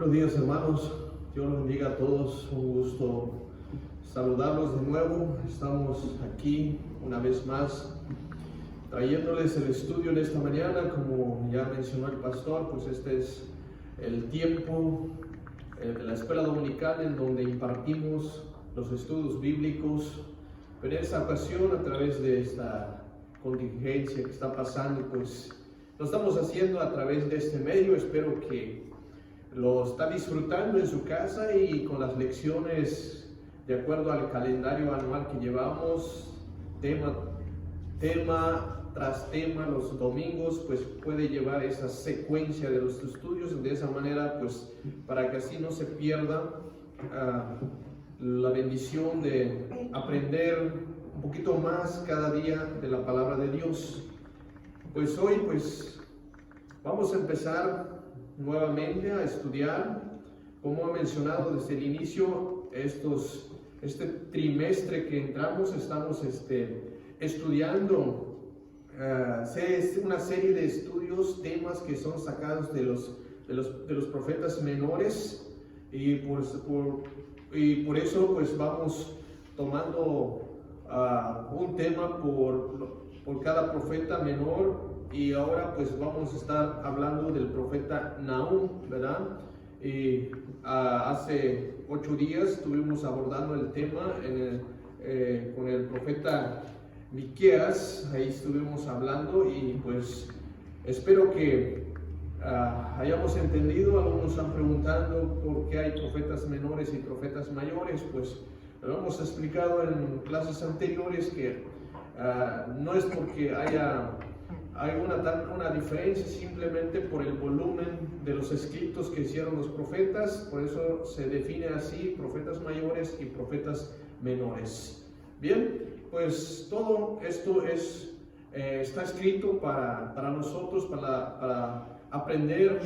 Buenos días, hermanos. Dios los bendiga a todos. Un gusto saludarlos de nuevo. Estamos aquí una vez más trayéndoles el estudio de esta mañana. Como ya mencionó el pastor, pues este es el tiempo de la escuela dominical en donde impartimos los estudios bíblicos. Pero en esta ocasión, a través de esta contingencia que está pasando, pues lo estamos haciendo a través de este medio. Espero que lo está disfrutando en su casa y con las lecciones de acuerdo al calendario anual que llevamos, tema tras tema, los domingos, pues puede llevar esa secuencia de los estudios de esa manera, pues para que así no se pierda la bendición de aprender un poquito más cada día de la palabra de Dios. Pues hoy vamos a empezar nuevamente a estudiar, como he mencionado desde el inicio, este trimestre que entramos, estamos estudiando una serie de estudios, temas que son sacados de los profetas menores, y por eso pues vamos tomando un tema por cada profeta menor. Y ahora pues vamos a estar hablando del profeta Nahum, ¿verdad? Y hace 8 días estuvimos abordando el tema con el profeta Miqueas. Ahí estuvimos hablando y pues espero que hayamos entendido. Algunos están preguntando por qué hay profetas menores y profetas mayores. Pues lo hemos explicado en clases anteriores que no es porque hay una diferencia, simplemente por el volumen de los escritos que hicieron los profetas. Por eso se define así: profetas mayores y profetas menores. Bien, pues todo esto está escrito para nosotros, para aprender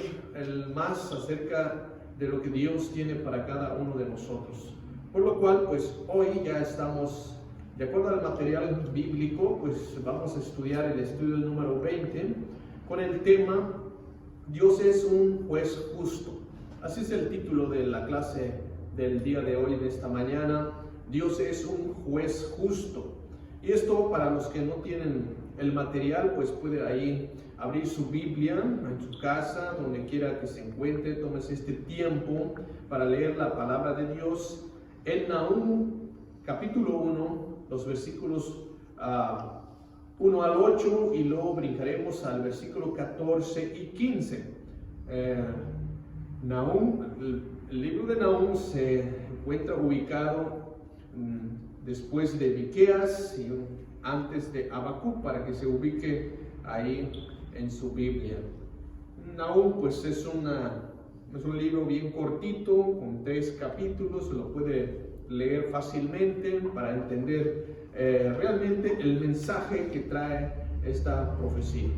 más acerca de lo que Dios tiene para cada uno de nosotros. Por lo cual, pues hoy ya estamos, de acuerdo al material bíblico, pues vamos a estudiar el estudio número 20 con el tema Dios es un juez justo. Así es el título de la clase del día de hoy, de esta mañana. Dios es un juez justo. Y esto, para los que no tienen el material, pues puede ahí abrir su Biblia en su casa, donde quiera que se encuentre. Tómese este tiempo para leer la palabra de Dios en Nahum capítulo 1, los versículos 1 al 8, y luego brincaremos al versículo 14 y 15. Nahum, el libro de Nahum se encuentra ubicado después de Miqueas y antes de Habacuc, para que se ubique ahí en su Biblia. Nahum pues es un libro bien cortito, con 3 capítulos. Se lo puede leer fácilmente para entender realmente el mensaje que trae esta profecía.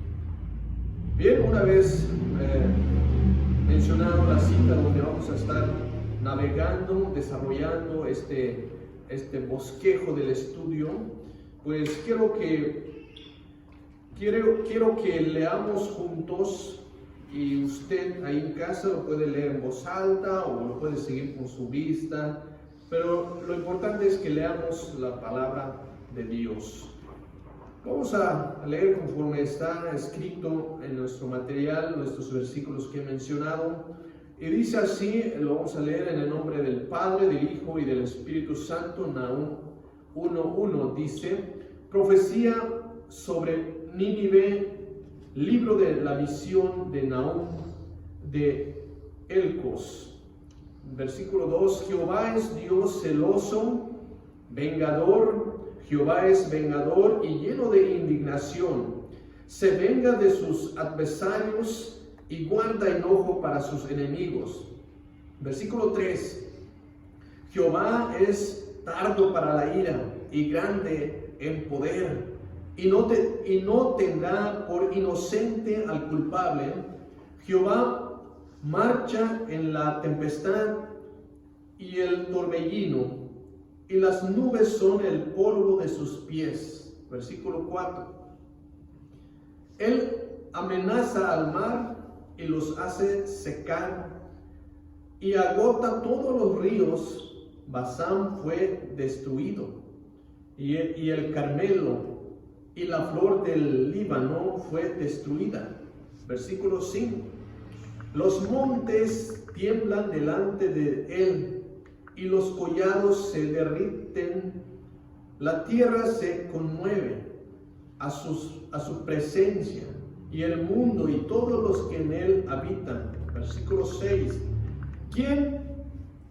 Bien, una vez mencionado la cita donde vamos a estar navegando, desarrollando este bosquejo del estudio, pues quiero que leamos juntos. Y usted ahí en casa lo puede leer en voz alta o lo puede seguir con su vista, pero lo importante es que leamos la palabra de Dios. Vamos a leer conforme está escrito en nuestro material, nuestros versículos que he mencionado. Y dice así, lo vamos a leer en el nombre del Padre, del Hijo y del Espíritu Santo. Nahum 1:1 dice: profecía sobre Nínive, libro de la visión de Nahum de Elcos. Versículo 2: Jehová es Dios celoso, vengador. Jehová es vengador y lleno de indignación. Se venga de sus adversarios y guarda enojo para sus enemigos. Versículo 3: Jehová es tardo para la ira y grande en poder, y no tendrá por inocente al culpable. Jehová marcha en la tempestad y el torbellino, y las nubes son el polvo de sus pies. Versículo 4: Él amenaza al mar y los hace secar y agota todos los ríos. Basán fue destruido, y el Carmelo y la flor del Líbano fue destruida. Versículo 5. Los montes tiemblan delante de él, y los collados se derriten. La tierra se conmueve a su presencia, y el mundo y todos los que en él habitan. Versículo 6. ¿Quién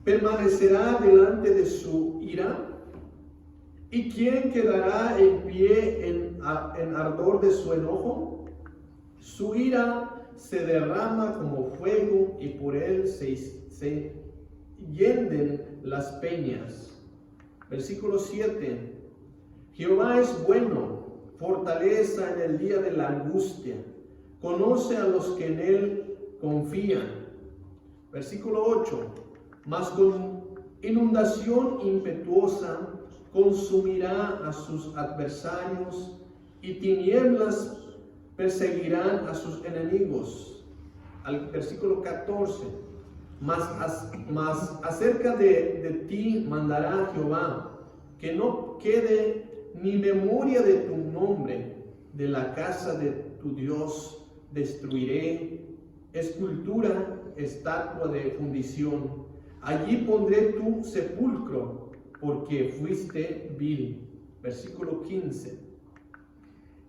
permanecerá delante de su ira? ¿Y quién quedará en pie en ardor de su enojo? Su ira se derrama como fuego, y por él se hienden las peñas. Versículo 7. Jehová es bueno, fortaleza en el día de la angustia. Conoce a los que en él confían. Versículo 8. Mas con inundación impetuosa consumirá a sus adversarios, y tinieblas perseguirán a sus enemigos. Al versículo 14. Mas acerca de ti mandará Jehová, que no quede ni memoria de tu nombre. De la casa de tu Dios destruiré escultura, estatua de fundición. Allí pondré tu sepulcro, porque fuiste vil. Versículo 15.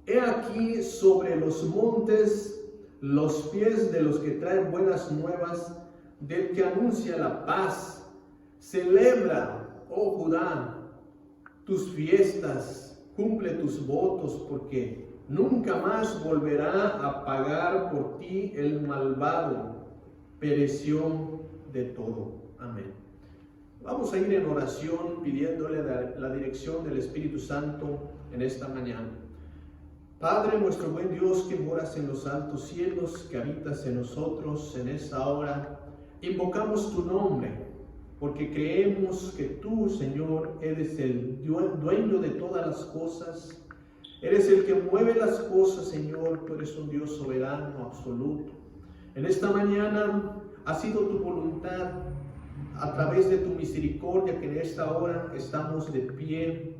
He aquí sobre los montes los pies de los que traen buenas nuevas, del que anuncia la paz. Celebra, oh Judá, tus fiestas, cumple tus votos, porque nunca más volverá a pagar por ti el malvado. Pereció de todo. Amén. Vamos a ir en oración pidiéndole la dirección del Espíritu Santo en esta mañana. Padre, nuestro buen Dios, que moras en los altos cielos, que habitas en nosotros en esta hora, invocamos tu nombre, porque creemos que tú, Señor, eres el dueño de todas las cosas. Eres el que mueve las cosas, Señor. Tú eres un Dios soberano, absoluto. En esta mañana ha sido tu voluntad, a través de tu misericordia, que en esta hora estamos de pie.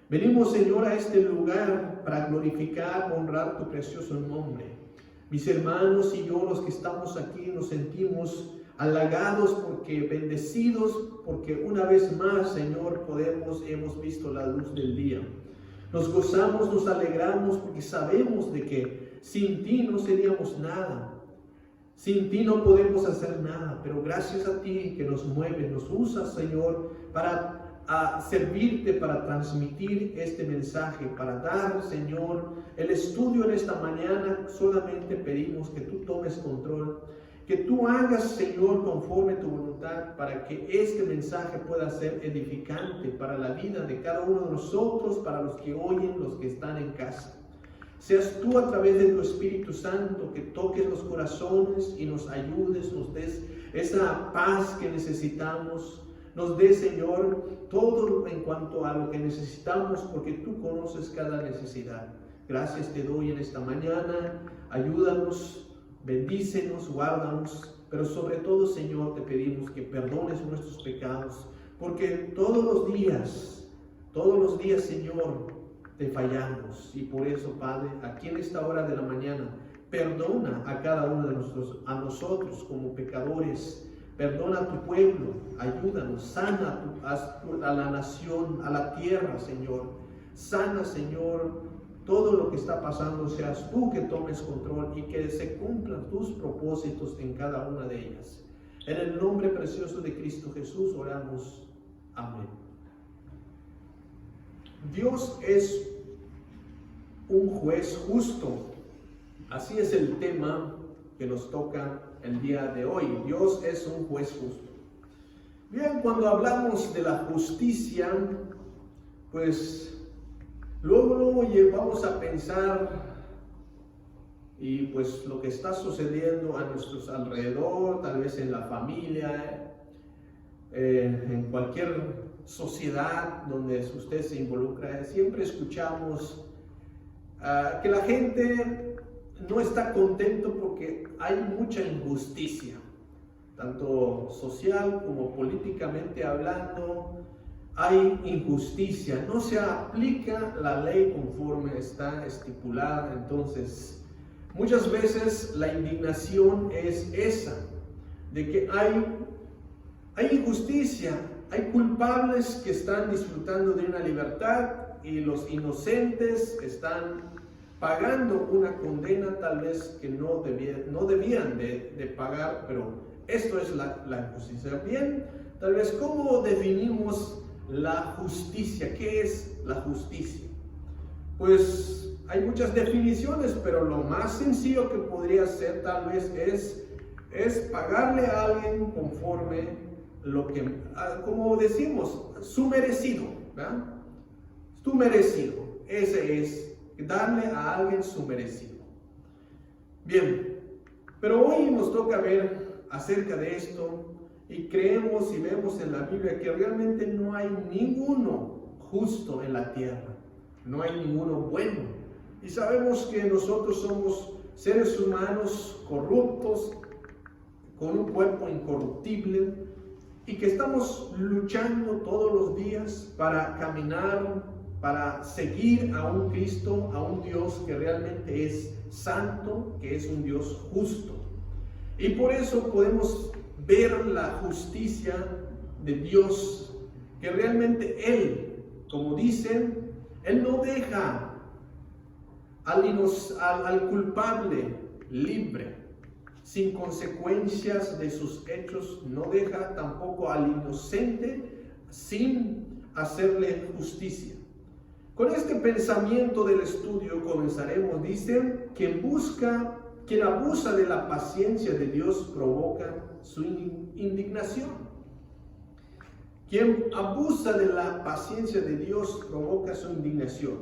Venimos, Señor, a este lugar para glorificar, honrar tu precioso nombre. Mis hermanos y yo, los que estamos aquí, nos sentimos halagados, porque bendecidos, porque una vez más, Señor, hemos visto la luz del día. Nos gozamos, nos alegramos, porque sabemos de que sin ti no seríamos nada. Sin ti no podemos hacer nada, pero gracias a ti que nos mueves, nos usas, Señor, para servirte, para transmitir este mensaje, para dar, Señor, el estudio en esta mañana. Solamente pedimos que tú tomes control, que tú hagas, Señor, conforme tu voluntad, para que este mensaje pueda ser edificante para la vida de cada uno de nosotros, para los que oyen, los que están en casa. Seas tú, a través de tu Espíritu Santo, que toques los corazones y nos ayudes, nos des esa paz que necesitamos. Nos des, Señor, todo en cuanto a lo que necesitamos, porque tú conoces cada necesidad. Gracias te doy en esta mañana. Ayúdanos, bendícenos, guárdanos, pero sobre todo, Señor, te pedimos que perdones nuestros pecados, porque todos los días, Señor, te fallamos. Y por eso, Padre, aquí en esta hora de la mañana, perdona a cada uno de nosotros como pecadores. Perdona a tu pueblo, ayúdanos, sana a la nación, a la tierra, Señor. Sana, Señor, todo lo que está pasando. Seas tú que tomes control y que se cumplan tus propósitos en cada una de ellas. En el nombre precioso de Cristo Jesús oramos. Amén. Dios es un juez justo. Así es el tema que nos toca el día de hoy. Dios es un juez justo. Bien, cuando hablamos de la justicia, pues luego vamos a pensar y pues lo que está sucediendo a nuestros alrededor, tal vez en la familia, en cualquier sociedad donde usted se involucra. Siempre escuchamos que la gente no está contento porque hay mucha injusticia. tanto social como políticamente hablando, hay injusticia, no se aplica la ley conforme está estipulada. Entonces, muchas veces la indignación es esa, de que hay injusticia, hay culpables que están disfrutando de una libertad y los inocentes están pagando una condena tal vez que no debían de pagar, pero esto es la injusticia. Bien, tal vez, ¿cómo definimos la justicia? ¿Qué es la justicia? Pues hay muchas definiciones, pero lo más sencillo que podría ser tal vez es pagarle a alguien conforme lo que, como decimos, su merecido, ¿verdad? Su merecido, ese es, darle a alguien su merecido. Bien, pero hoy nos toca ver acerca de esto. Y creemos y vemos en la Biblia que realmente no hay ninguno justo en la tierra, no hay ninguno bueno. Y sabemos que nosotros somos seres humanos corruptos, con un cuerpo incorruptible, y que estamos luchando todos los días para caminar, para seguir a un Cristo, a un Dios que realmente es santo, que es un Dios justo. Y por eso podemos ver la justicia de Dios, que realmente Él, como dicen, Él no deja al culpable libre, sin consecuencias de sus hechos, no deja tampoco al inocente sin hacerle justicia. Con este pensamiento del estudio comenzaremos. Dice, quien abusa de la paciencia de Dios provoca su indignación. Quien abusa de la paciencia de Dios provoca su indignación.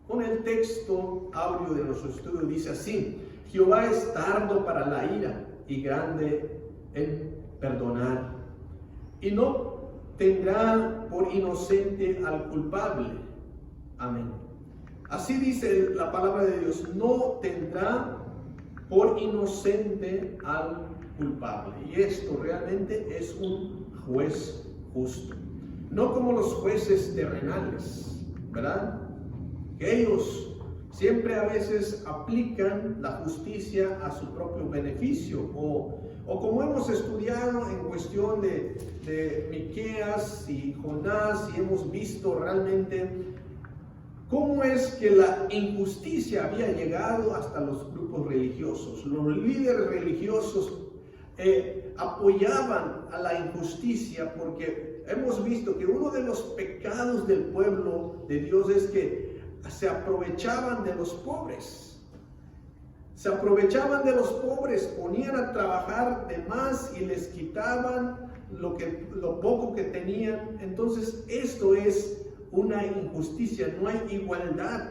Con el texto áureo de nuestro estudio dice así: Jehová es tardo para la ira y grande en perdonar, y no tendrá por inocente al culpable. Amén. Así dice la palabra de Dios: no tendrá por inocente al culpable. Y esto realmente es un juez justo, no como los jueces terrenales, ¿verdad? Que ellos siempre a veces aplican la justicia a su propio beneficio, o como hemos estudiado en cuestión de Miqueas y Jonás, y hemos visto realmente cómo es que la injusticia había llegado hasta los grupos religiosos. Los líderes religiosos apoyaban a la injusticia, porque hemos visto que uno de los pecados del pueblo de Dios es que se aprovechaban de los pobres. Se aprovechaban de los pobres, ponían a trabajar de más y les quitaban lo poco que tenían. Entonces esto es una injusticia, no hay igualdad.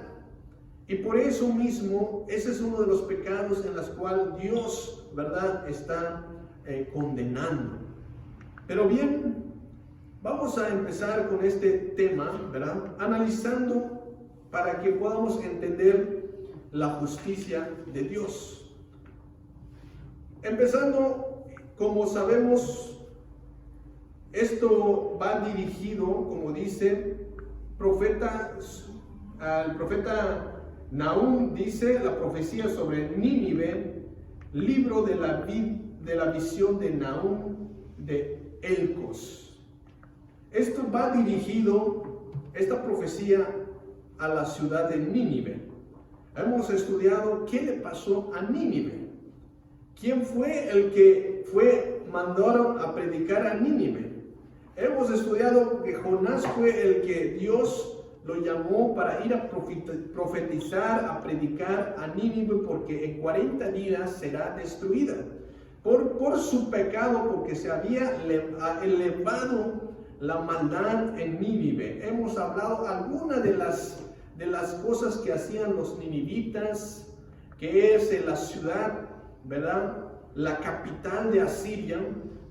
Y por eso mismo, ese es uno de los pecados en los cuales Dios, ¿verdad?, está condenando. Pero bien, vamos a empezar con este tema, ¿verdad?, analizando para que podamos entender la justicia de Dios. Empezando, como sabemos, esto va dirigido, como dice al profeta Nahum, dice la profecía sobre Nínive, libro de la visión de Nahum de Elcos. Esto va dirigido, esta profecía, a la ciudad de Nínive. Hemos estudiado qué le pasó a Nínive. ¿Quién fue el que mandaron a predicar a Nínive? Hemos estudiado que Jonás fue el que Dios lo llamó para ir a profetizar, a predicar a Nínive, porque en 40 días será destruida. Por su pecado, porque se había elevado la maldad en Nínive. Hemos hablado algunas de las cosas que hacían los ninivitas, que es la ciudad, ¿verdad?, la capital de Asiria,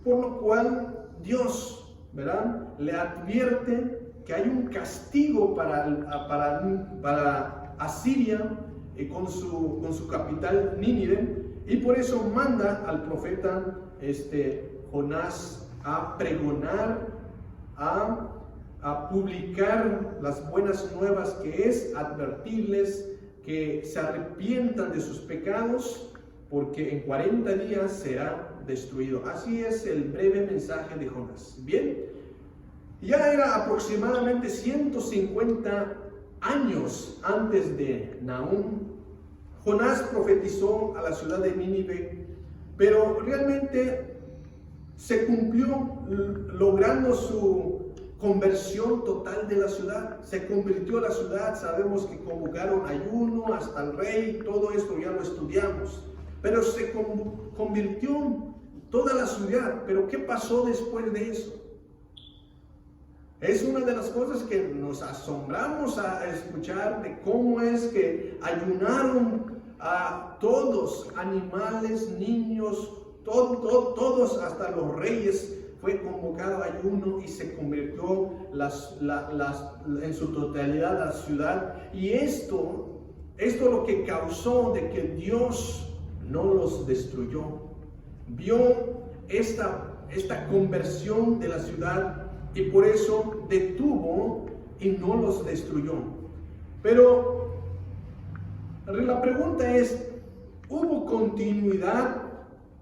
por lo cual Dios, ¿verdad?, le advierte que hay un castigo para Asiria con su capital Nínive, y por eso manda al profeta Jonás a pregonar, a publicar las buenas nuevas, que es advertirles que se arrepientan de sus pecados, porque en 40 días será destruido. Así es el breve mensaje de Jonás. Bien, ya era aproximadamente 150 años antes de Nahum. Jonás profetizó a la ciudad de Nínive, pero realmente se cumplió, logrando su conversión total de la ciudad. Se convirtió la ciudad, sabemos que convocaron ayuno hasta el rey, todo esto ya lo estudiamos, pero se convirtió toda la ciudad. Pero ¿qué pasó después de eso? Es una de las cosas que nos asombramos a escuchar, de cómo es que ayunaron a todos, animales, niños, todos, hasta los reyes. Fue convocado ayuno y se convirtió en su totalidad la ciudad. Y esto lo que causó de que Dios no los destruyó. Vio esta conversión de la ciudad y por eso detuvo y no los destruyó. Pero la pregunta es, ¿hubo continuidad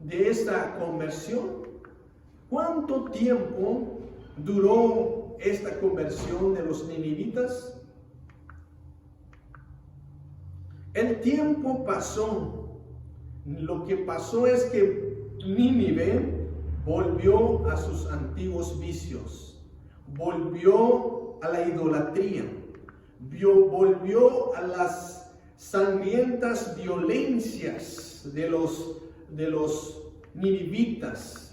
de esta conversión? ¿Cuánto tiempo duró esta conversión de los ninivitas? El tiempo pasó. Lo que pasó es que Nínive volvió a sus antiguos vicios, volvió a la idolatría, volvió a las sangrientas violencias de los ninivitas.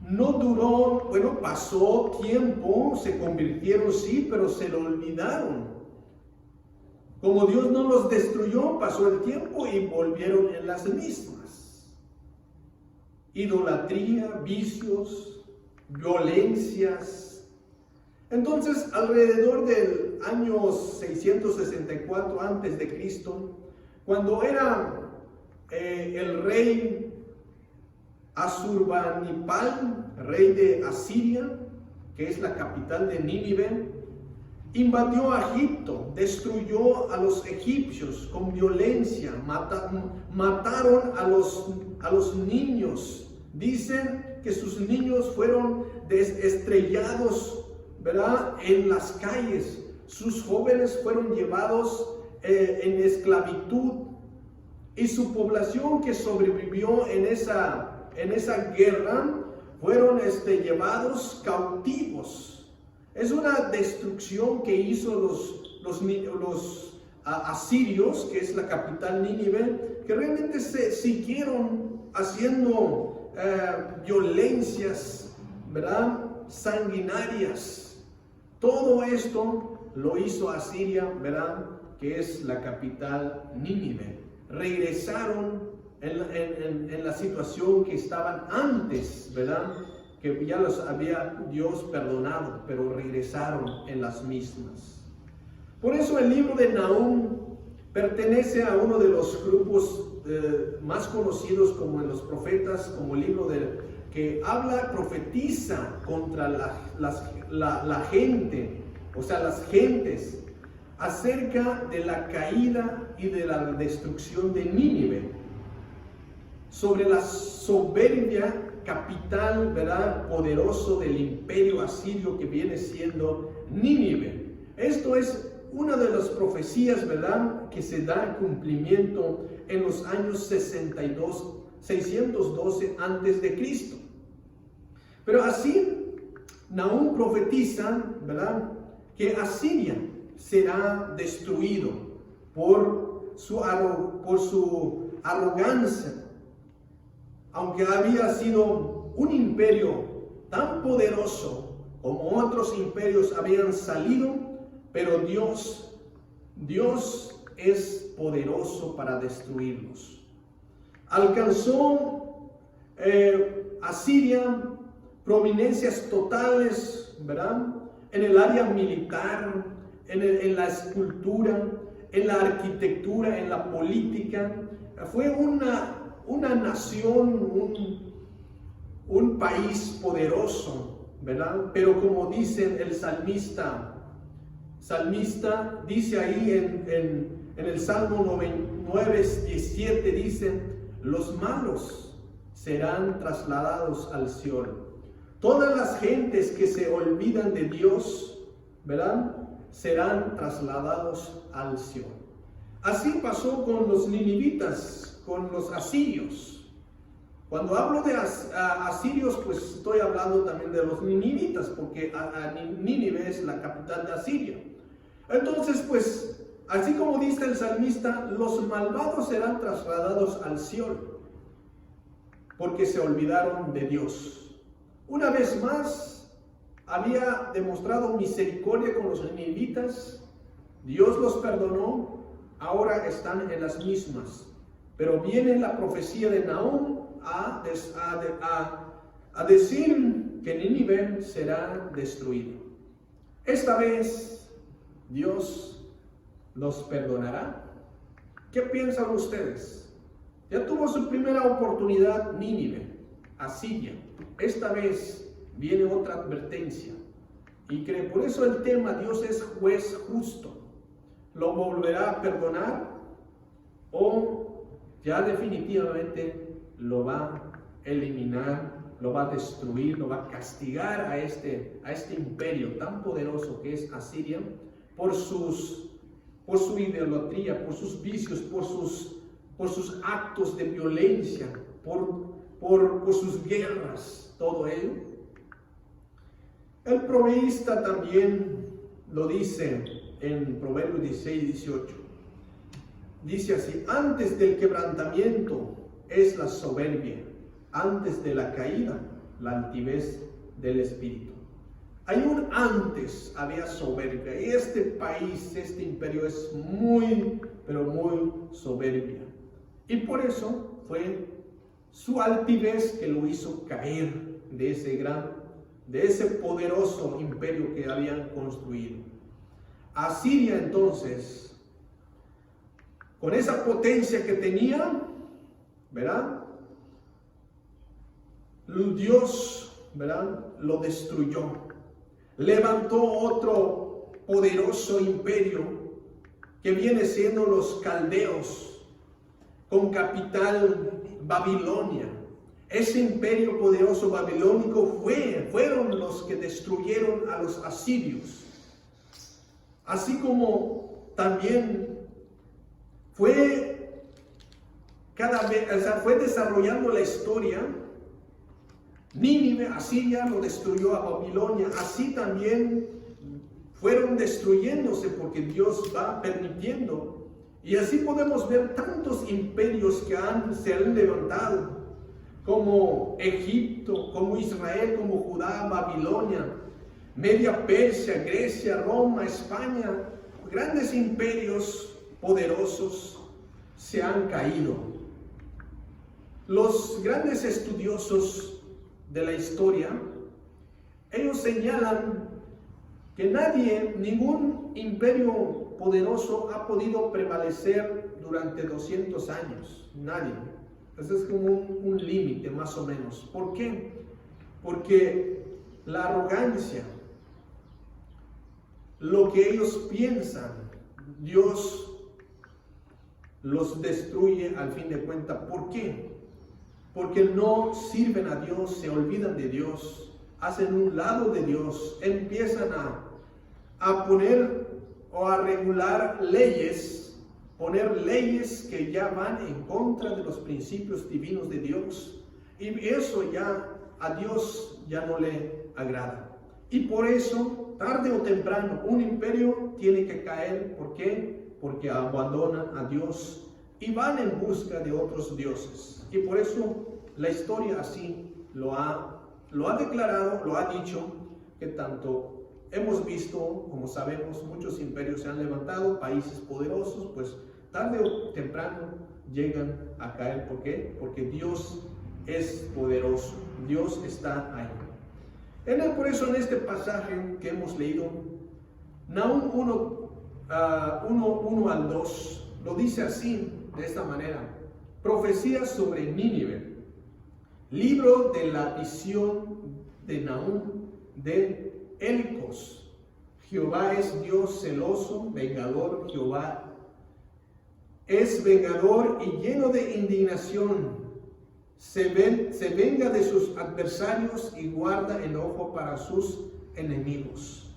No duró, pasó tiempo, se convirtieron, sí, pero se lo olvidaron. Como Dios no los destruyó, pasó el tiempo y volvieron en las mismas. Idolatría, vicios, violencias. Entonces, alrededor del año 664 antes de Cristo, cuando era el rey Asurbanipal, rey de Asiria, que es la capital de Nínive, invadió a Egipto, destruyó a los egipcios con violencia, mataron a los niños. Dicen que sus niños fueron estrellados, ¿verdad?, en las calles. Sus jóvenes fueron llevados en esclavitud, y su población que sobrevivió en esa guerra fueron llevados cautivos. Es una destrucción que hizo los asirios, que es la capital Nínive, que realmente se siguieron haciendo violencias, ¿verdad?, sanguinarias. Todo esto lo hizo Asiria, ¿verdad?, que es la capital Nínive. Regresaron en la situación que estaban antes, ¿verdad?, que ya los había Dios perdonado, pero regresaron en las mismas. Por eso el libro de Nahum pertenece a uno de los grupos más conocidos como en los profetas, como el libro que profetiza contra la gente, o sea, las gentes, acerca de la caída y de la destrucción de Nínive, sobre la soberbia capital, ¿verdad?, poderoso del imperio asirio que viene siendo Nínive. Esto es una de las profecías, ¿verdad?, que se da cumplimiento en los años 612 antes de Cristo. Pero así Nahum profetiza, ¿verdad?, que Asiria será destruido por su arrogancia. Aunque había sido un imperio tan poderoso como otros imperios habían salido, pero Dios es poderoso para destruirlos. Alcanzó Asiria prominencias totales, ¿verdad?, en el área militar, en la escultura, en la arquitectura, en la política. Fue una nación, un país poderoso, ¿verdad? Pero como dice el salmista dice ahí en el Salmo 9:17, dice: los malos serán trasladados al Seol. Todas las gentes que se olvidan de Dios, ¿verdad?, serán trasladados al Seol. Así pasó con los ninivitas, con los asirios. Cuando hablo de asirios, pues estoy hablando también de los ninivitas, porque Nínive es la capital de Asiria. Entonces, pues, así como dice el salmista, los malvados serán trasladados al Seol, porque se olvidaron de Dios. Una vez más, había demostrado misericordia con los ninivitas. Dios los perdonó, ahora están en las mismas. Pero viene la profecía de Nahum a decir que Nínive será destruido. Esta vez Dios los perdonará. ¿Qué piensan ustedes? Ya tuvo su primera oportunidad Nínive, Asiria. Esta vez viene otra advertencia. Y cree, por eso el tema, Dios es juez justo. ¿Lo volverá a perdonar o ya definitivamente lo va a eliminar, lo va a destruir, lo va a castigar a este imperio tan poderoso que es Asiria por su idolatría, por sus vicios, por sus actos de violencia, por sus guerras, todo ello? El proverbista también lo dice en Proverbios 16:18. Dice así: antes del quebrantamiento es la soberbia, antes de la caída, la altivez del espíritu. Hay un antes, había soberbia. Y este país, este imperio es muy, pero muy soberbia. Y por eso fue su altivez que lo hizo caer de ese poderoso imperio que habían construido. Asiria entonces, con esa potencia que tenía, ¿verdad?, Dios, ¿verdad?, lo destruyó. Levantó otro poderoso imperio que viene siendo los caldeos, con capital Babilonia. Ese imperio poderoso babilónico fueron los que destruyeron a los asirios. Así como también fue desarrollando la historia. Nínive, Asiria lo destruyó a Babilonia. Así también fueron destruyéndose porque Dios va permitiendo. Y así podemos ver tantos imperios que se han levantado, como Egipto, como Israel, como Judá, Babilonia, Media Persia, Grecia, Roma, España. Grandes imperios poderosos se han caído. Los grandes estudiosos de la historia, ellos señalan que ningún imperio poderoso ha podido prevalecer durante 200 años. Nadie. Ese es como un límite más o menos. ¿Por qué? Porque la arrogancia, lo que ellos piensan, Dios los destruye al fin de cuentas. ¿Por qué? Porque no sirven a Dios, se olvidan de Dios, hacen un lado de Dios, empiezan a poner o a regular leyes, poner leyes que ya van en contra de los principios divinos de Dios. Y eso ya a Dios ya no le agrada. Y por eso, tarde o temprano, un imperio tiene que caer. ¿Por qué? Porque abandonan a Dios y van en busca de otros dioses. Y por eso la historia así lo ha declarado, lo ha dicho, que tanto hemos visto, como sabemos, muchos imperios se han levantado, países poderosos, pues tarde o temprano llegan a caer. ¿Por qué? Porque Dios es poderoso, Dios está ahí. Por eso en este pasaje que hemos leído, Nahum 1 al 2, lo dice así, de esta manera: Profecía sobre Nínive. Libro de la visión de Nahum de Elcos. Jehová es Dios celoso, vengador. Jehová es vengador y lleno de indignación. Se venga de sus adversarios y guarda enojo para sus enemigos.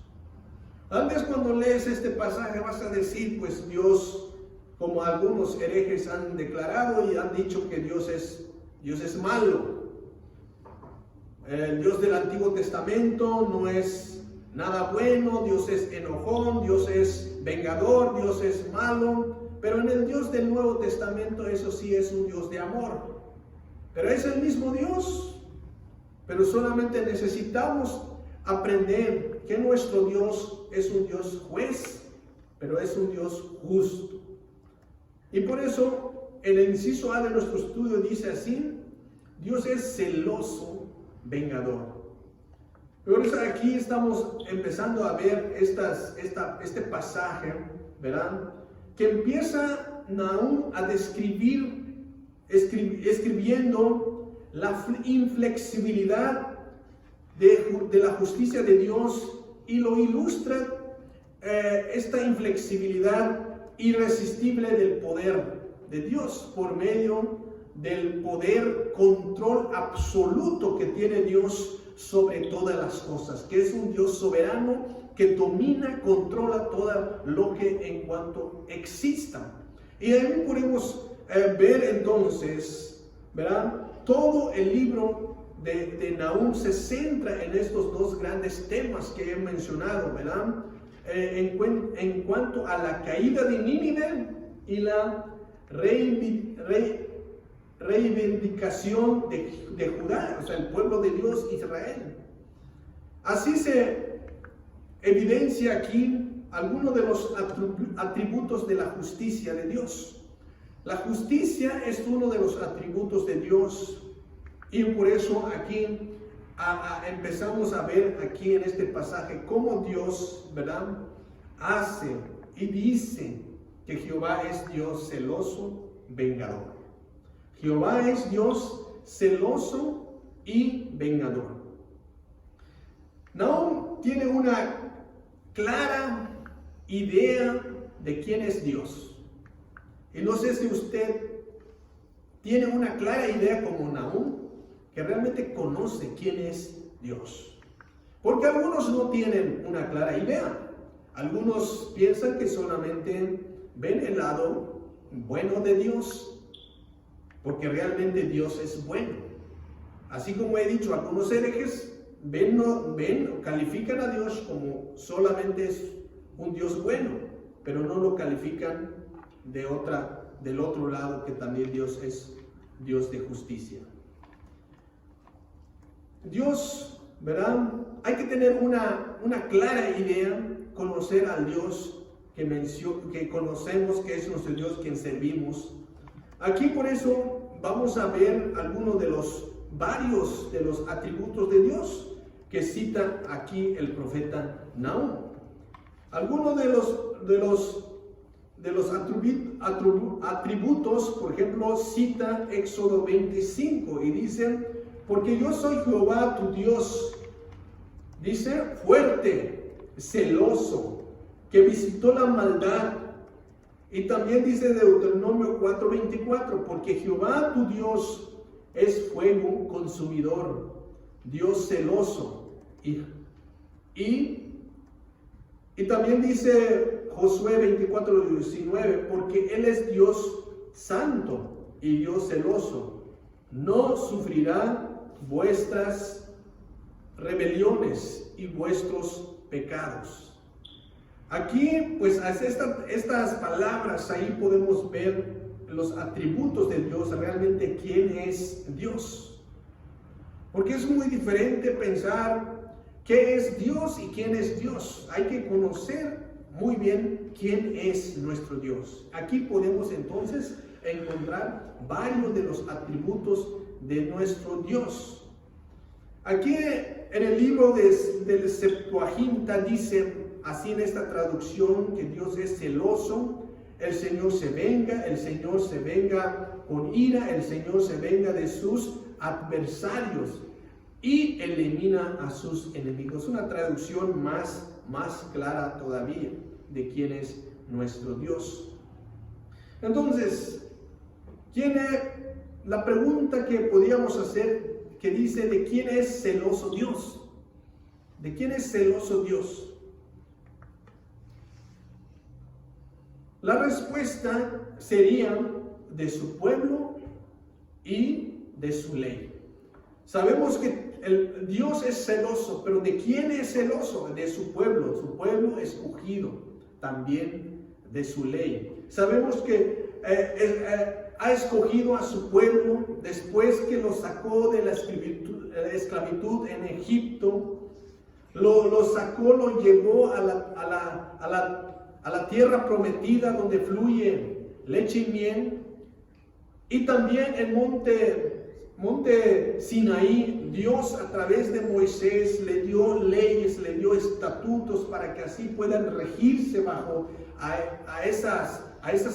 Antes, cuando lees este pasaje vas a decir, pues Dios, como algunos herejes han declarado y han dicho que Dios es malo. El Dios del Antiguo Testamento no es nada bueno, Dios es enojón, Dios es vengador, Dios es malo. Pero en el Dios del Nuevo Testamento, eso sí es un Dios de amor. Pero es el mismo Dios. Pero solamente necesitamos aprender que nuestro Dios es un Dios juez, pero es un Dios justo. Y por eso, el inciso A de nuestro estudio dice así: Dios es celoso, vengador. Pero aquí estamos empezando a ver este pasaje, ¿verdad? Que empieza Nahum a describir, escribiendo la inflexibilidad de la justicia de Dios, y lo ilustra esta inflexibilidad irresistible del poder de Dios por medio del poder, control absoluto que tiene Dios sobre todas las cosas, que es un Dios soberano que domina, controla todo lo que en cuanto exista. Y ahí podemos ver entonces, ¿verdad? Todo el libro de Nahum se centra en estos dos grandes temas que he mencionado, ¿verdad? En cuanto a la caída de Nínive y la reivindicación de Judá, o sea, el pueblo de Dios, Israel. Así se evidencia aquí algunos de los atributos de la justicia de Dios. La justicia es uno de los atributos de Dios, y por eso aquí empezamos a ver aquí en este pasaje cómo Dios, ¿verdad?, hace y dice que Jehová es Dios celoso, vengador. Jehová es Dios celoso y vengador. Nahum tiene una clara idea de quién es Dios. Y no sé si usted tiene una clara idea como Nahum, que realmente conoce quién es Dios. Porque algunos no tienen una clara idea. Algunos piensan que solamente ven el lado bueno de Dios, porque realmente Dios es bueno. Así como he dicho, algunos herejes califican a Dios como solamente es un Dios bueno, pero no lo califican del otro lado, que también Dios es Dios de justicia. Dios, ¿verdad? Hay que tener una clara idea, conocer al Dios que conocemos, que es nuestro Dios, quien servimos. Aquí por eso vamos a ver algunos de varios de los atributos de Dios que cita aquí el profeta Nahum. Algunos de los atributos, por ejemplo, cita Éxodo 25 y dice: porque yo soy Jehová tu Dios, dice, fuerte, celoso, que visitó la maldad. Y también dice Deuteronomio 4:24, porque Jehová tu Dios es fuego consumidor, Dios celoso. Y también dice Josué 24:19, porque Él es Dios santo y Dios celoso, no sufrirá vuestras rebeliones y vuestros pecados. Aquí, pues, estas palabras, ahí podemos ver los atributos de Dios, realmente quién es Dios. Porque es muy diferente pensar qué es Dios y quién es Dios. Hay que conocer muy bien quién es nuestro Dios. Aquí podemos entonces encontrar varios de los atributos de nuestro Dios. Aquí en el libro del Septuaginta dice así en esta traducción, que Dios es celoso. el Señor se venga con ira, el Señor se venga de sus adversarios y elimina a sus enemigos. Una traducción más clara todavía de quién es nuestro Dios. Entonces, la pregunta que podíamos hacer, que dice, ¿de quién es celoso Dios? ¿De quién es celoso Dios? La respuesta sería de su pueblo y de su ley. Sabemos que Dios es celoso, pero ¿de quién es celoso? De su pueblo escogido, también de su ley. Sabemos que ha escogido a su pueblo después que lo sacó de la esclavitud en Egipto, lo sacó, lo llevó a la tierra prometida donde fluye leche y miel, y también el monte Sinaí. Dios a través de Moisés le dio leyes, le dio estatutos para que así puedan regirse bajo a esas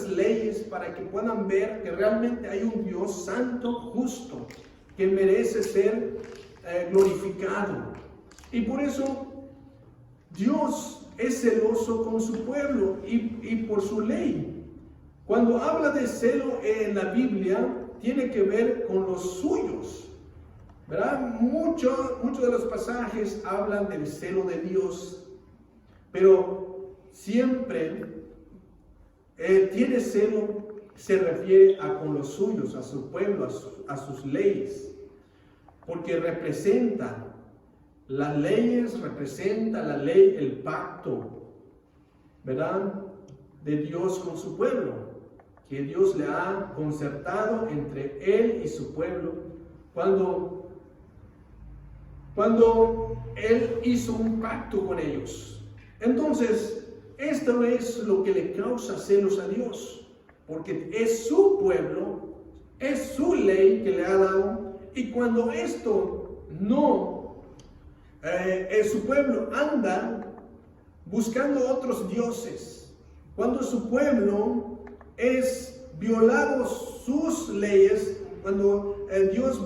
leyes, para que puedan ver que realmente hay un Dios santo, justo, que merece ser glorificado. Y por eso Dios es celoso con su pueblo y por su ley. Cuando habla de celo en la Biblia, tiene que ver con los suyos, ¿verdad? Muchos de los pasajes hablan del celo de Dios, pero siempre tiene celo, se refiere con los suyos, a su pueblo, a sus leyes, porque representa las leyes, representa la ley, el pacto, ¿verdad?, de Dios con su pueblo, que Dios le ha concertado entre Él y su pueblo, cuando Él hizo un pacto con ellos. Entonces, esto es lo que le causa celos a Dios, porque es su pueblo, es su ley que le ha dado, y cuando esto su pueblo anda buscando otros dioses, cuando su pueblo es violado sus leyes, cuando Dios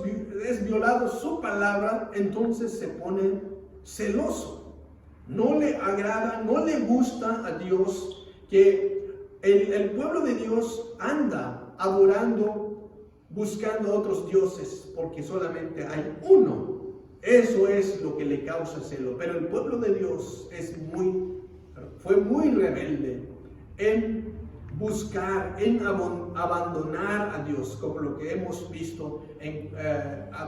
es violado su palabra, entonces se pone celoso. No le agrada, no le gusta a Dios que el pueblo de Dios anda adorando, buscando otros dioses, porque solamente hay uno. Eso es lo que le causa celo. Pero el pueblo de Dios fue muy rebelde en buscar, en abandonar a Dios, como lo que hemos visto,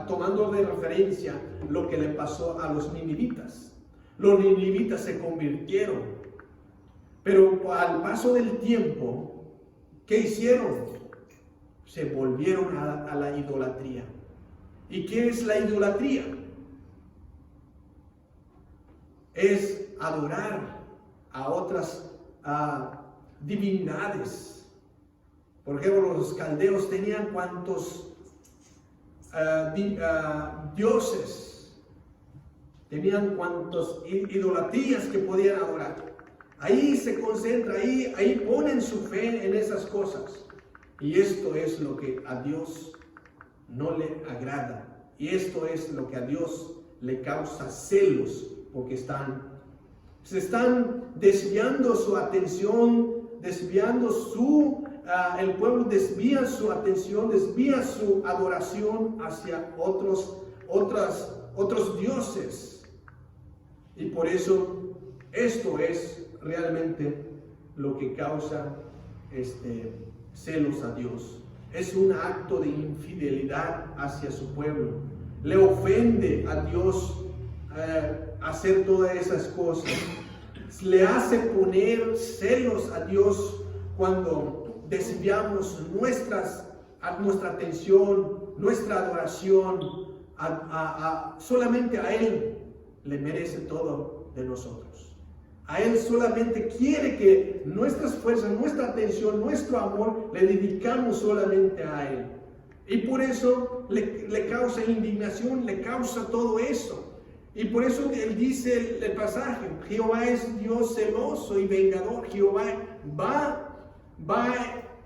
tomando de referencia lo que le pasó a los ninivitas. Los ninivitas se convirtieron, pero al paso del tiempo, ¿qué hicieron? Se volvieron a la idolatría. ¿Y qué es la idolatría? Es adorar a otras divinidades. Por ejemplo, los caldeos tenían cuantos dioses, tenían cuantas idolatrías que podían adorar. Ahí se concentra, ahí ponen su fe en esas cosas. Y esto es lo que a Dios no le agrada. Y esto es lo que a Dios le causa celos, porque se están desviando su atención, el pueblo desvía su atención, desvía su adoración hacia otros dioses. Y por eso esto es realmente lo que causa celos a Dios. Es un acto de infidelidad hacia su pueblo. Le ofende a Dios hacer todas esas cosas. Le hace poner celos a Dios cuando desviamos nuestra atención, nuestra adoración solamente a Él. Le merece todo de nosotros. A Él solamente quiere que nuestras fuerzas, nuestra atención, nuestro amor le dedicamos solamente a Él. Y por eso le causa indignación, le causa todo eso. Y por eso Él dice el pasaje, Jehová es Dios celoso y vengador. Jehová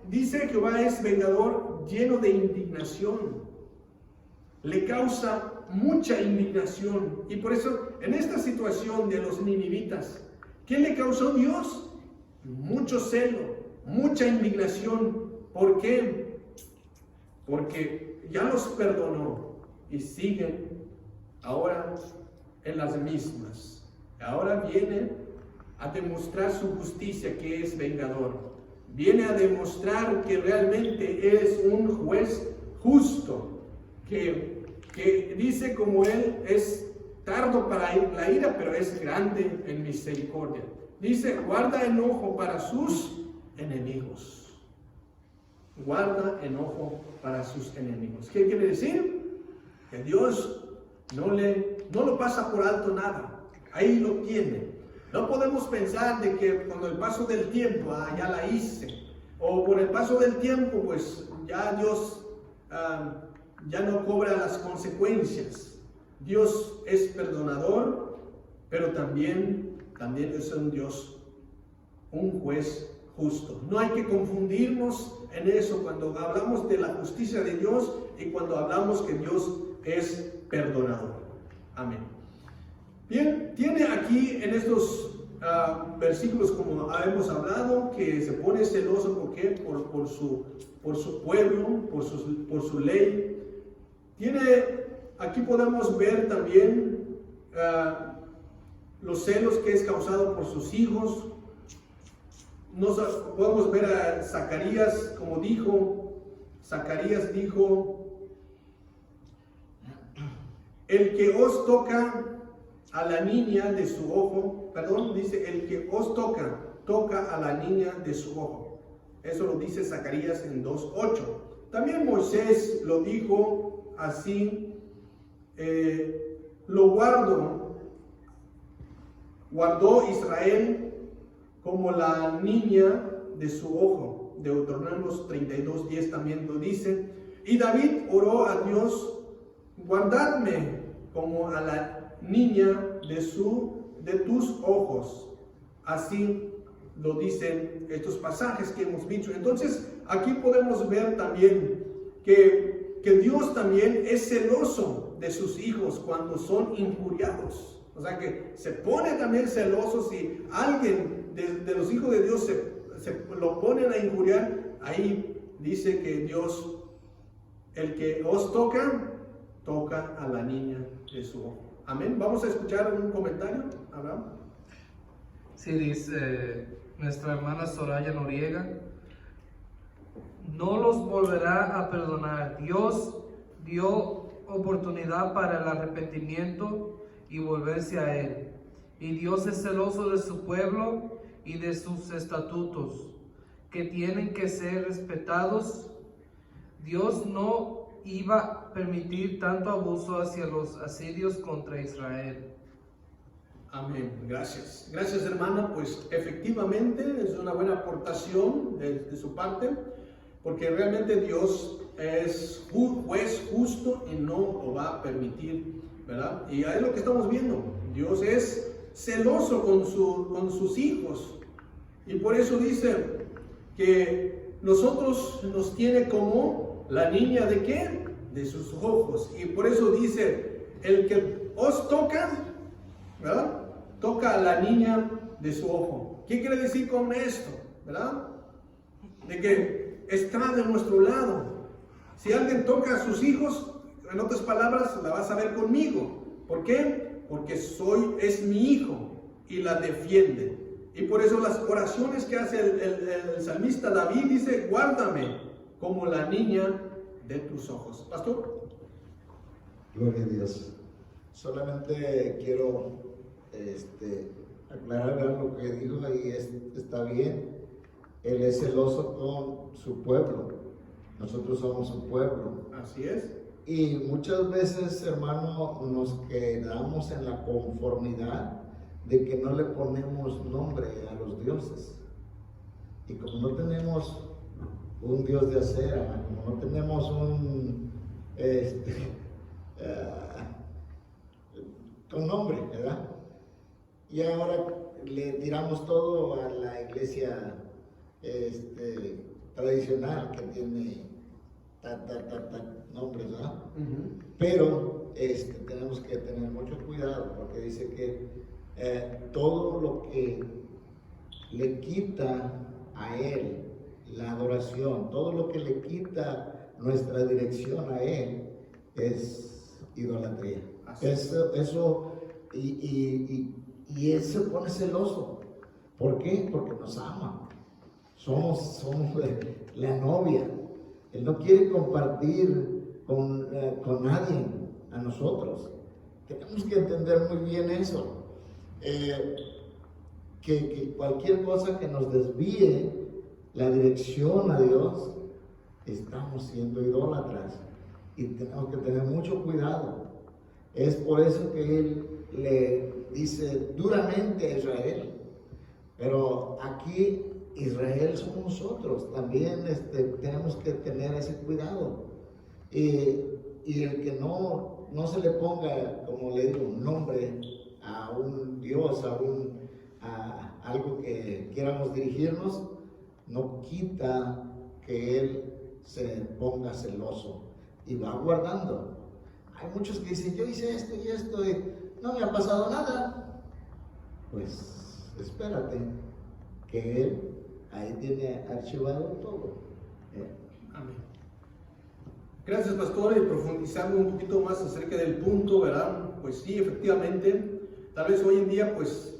dice Jehová es vengador lleno de indignación. Le causa mucha indignación. Y por eso, en esta situación de los ninivitas, ¿qué le causó Dios? Mucho celo, mucha indignación. ¿Por qué? Porque ya los perdonó y siguen ahora en las mismas. Ahora viene a demostrar su justicia, que es vengador. Viene a demostrar que realmente es un juez justo, que dice como él es tardo para la ira, pero es grande en misericordia. Dice, guarda enojo para sus enemigos. Guarda enojo para sus enemigos. ¿Qué quiere decir? Que Dios no lo pasa por alto nada. Ahí lo tiene. No podemos pensar de que con el paso del tiempo, ya la hice. O por el paso del tiempo, pues ya Dios ya no cobra las consecuencias. Dios es perdonador, pero también es un Dios, un juez justo. No hay que confundirnos en eso cuando hablamos de la justicia de Dios y cuando hablamos que Dios es perdonador. Amén. Bien, tiene aquí en estos versículos, como hemos hablado, que se pone celoso por su pueblo, por su ley. Aquí podemos ver también los celos que es causado por sus hijos. Podemos ver a Zacarías, como Zacarías dijo, el que os toca a la niña de su ojo, dice, el que os toca a la niña de su ojo. Eso lo dice Zacarías en 2:8. También Moisés lo dijo así, guardó Israel como la niña de su ojo. Deuteronomios 32:10 también lo dice. Y David oró a Dios, guardadme como a la niña de tus ojos. Así lo dicen estos pasajes que hemos dicho. Entonces, aquí podemos ver también que Dios también es celoso de sus hijos cuando son injuriados. O sea que se pone también celoso si alguien de los hijos de Dios se lo ponen a injuriar. Ahí dice que Dios, el que os toca a la niña de su ojo. Amén. Vamos a escuchar un comentario, Abraham. Sí, dice nuestra hermana Soraya Noriega, no los volverá a perdonar. Dios dio oportunidad para el arrepentimiento y volverse a Él. Y Dios es celoso de su pueblo y de sus estatutos, que tienen que ser respetados. Dios no iba a permitir tanto abuso hacia los asirios contra Israel. Amén. Gracias. Gracias, hermana. Pues efectivamente es una buena aportación de su parte, porque realmente Dios es un juez justo y no lo va a permitir, ¿verdad? Y es lo que estamos viendo. Dios es celoso con sus hijos. Y por eso dice que nosotros nos tiene como la niña de ¿qué? De sus ojos. Y por eso dice, el que os toca, ¿verdad? Toca a la niña de su ojo. ¿Qué quiere decir con esto? ¿Verdad? De que está de nuestro lado. Si alguien toca a sus hijos, en otras palabras, la vas a ver conmigo. ¿Por qué? Porque es mi hijo y la defiende. Y por eso las oraciones que hace el salmista David dice, guárdame como la niña de tus ojos. Pastor. Gloria a Dios. Solamente quiero aclarar lo que dijo y está bien. Él es celoso con su pueblo. Nosotros somos su pueblo. Así es. Y muchas veces, hermano, nos quedamos en la conformidad de que no le ponemos nombre a los dioses. Y como no tenemos un Dios de acera, como no tenemos un nombre, ¿verdad? Y ahora le tiramos todo a la iglesia tradicional que tiene nombres, ¿verdad? Pero tenemos que tener mucho cuidado porque dice que todo lo que le quita a Él la adoración, todo lo que le quita nuestra dirección a Él es idolatría. Eso y Él se pone celoso. ¿Por qué? Porque nos ama. Somos la novia. Él no quiere compartir con nadie, a nosotros. Tenemos que entender muy bien eso. Que cualquier cosa que nos desvíe la dirección a Dios, estamos siendo idólatras. Y tenemos que tener mucho cuidado. Es por eso que Él le dice duramente a Israel. Pero aquí Israel somos nosotros, también tenemos que tener ese cuidado. Y el que no se le ponga, como le digo, un nombre a un Dios, a algo que quieramos dirigirnos, no quita que Él se ponga celoso y va guardando. Hay muchos que dicen, yo hice esto y esto y no me ha pasado nada. Pues espérate, que Él ahí tiene archivado todo. Amén. Gracias, pastor. Y profundizando un poquito más acerca del punto, ¿verdad? Pues sí, efectivamente, tal vez hoy en día, pues,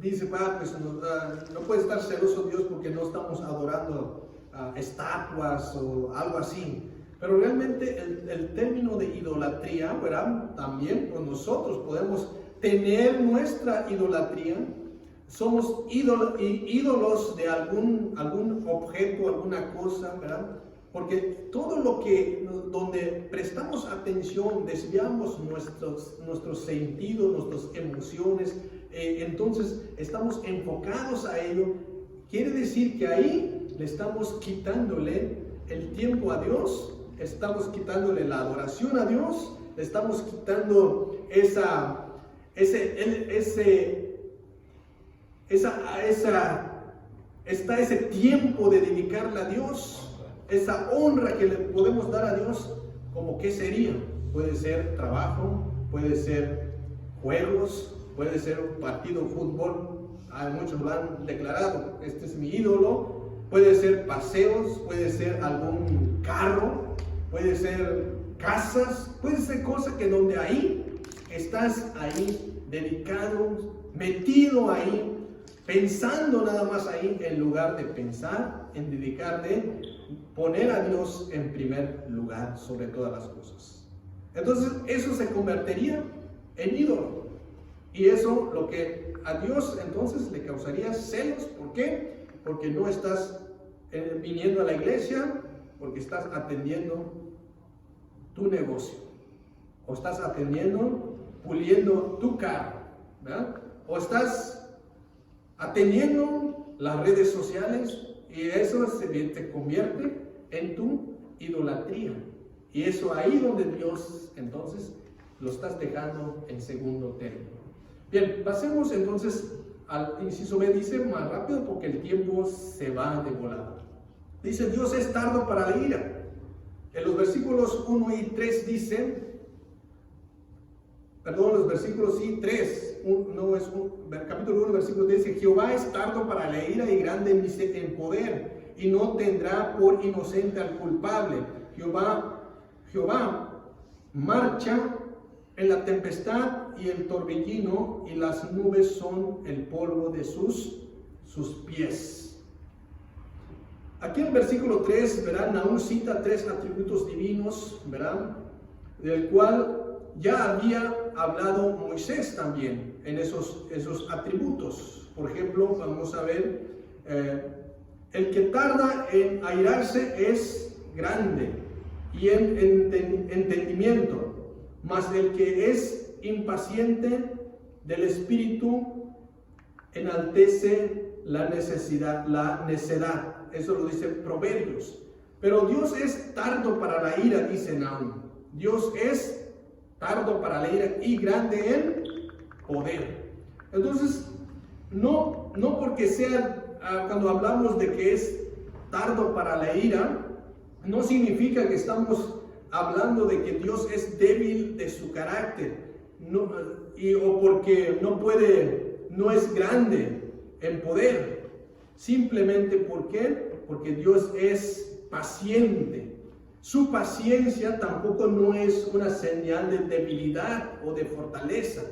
dice, pues no puede estar celoso Dios porque no estamos adorando estatuas o algo así. Pero realmente el término de idolatría, ¿verdad? También pues nosotros podemos tener nuestra idolatría. Somos ídolos de algún objeto, alguna cosa, ¿verdad? Porque todo lo que, donde prestamos atención, desviamos nuestros sentidos, nuestras emociones, entonces estamos enfocados a ello. Quiere decir que ahí le estamos quitándole el tiempo a Dios, estamos quitándole la adoración a Dios, le estamos quitando ese tiempo de dedicarle a Dios, esa honra que le podemos dar a Dios. ¿Como qué sería? Puede ser trabajo, puede ser juegos, puede ser un partido de fútbol. Muchos lo han declarado, este es mi ídolo. Puede ser paseos, puede ser algún carro, puede ser casas, puede ser cosas que donde ahí estás ahí dedicado, metido ahí, pensando nada más ahí, en lugar de pensar, en dedicarte, poner a Dios en primer lugar sobre todas las cosas. Entonces eso se convertiría en ídolo. Y eso lo que a Dios entonces le causaría celos. ¿Por qué? Porque no estás viniendo a la iglesia, porque estás atendiendo tu negocio, o estás atendiendo, puliendo tu carro, ¿verdad? O estás atendiendo las redes sociales, y eso se convierte en tu idolatría. Y eso ahí donde Dios entonces lo estás dejando en segundo término. Bien, pasemos entonces al inciso B. Dice más rápido porque el tiempo se va de volada. Dice, Dios es tardo para la ira. En los versículos 1 y 3 dice, los versículos 3, capítulo 1, versículo 3 dice, Jehová es tardo para la ira y grande en poder, y no tendrá por inocente al culpable. Jehová marcha en la tempestad y el torbellino, y las nubes son el polvo de sus pies. Aquí en el versículo 3, verán, aún cita 3 atributos divinos, verán, del cual ya había hablado Moisés también en esos atributos. Por ejemplo, vamos a ver, el que tarda en airarse es grande y en entendimiento, mas el que es impaciente del espíritu enaltece la necedad. Eso lo dice Proverbios. Pero Dios es tardo para la ira, dice Nahum. Dios es tardo para la ira y grande en poder. Entonces, no porque sea cuando hablamos de que es tardo para la ira, no significa que estamos hablando de que Dios es débil de su carácter, o porque no es grande en poder. Simplemente, ¿por qué? Porque Dios es paciente. Su paciencia tampoco no es una señal de debilidad o de fortaleza.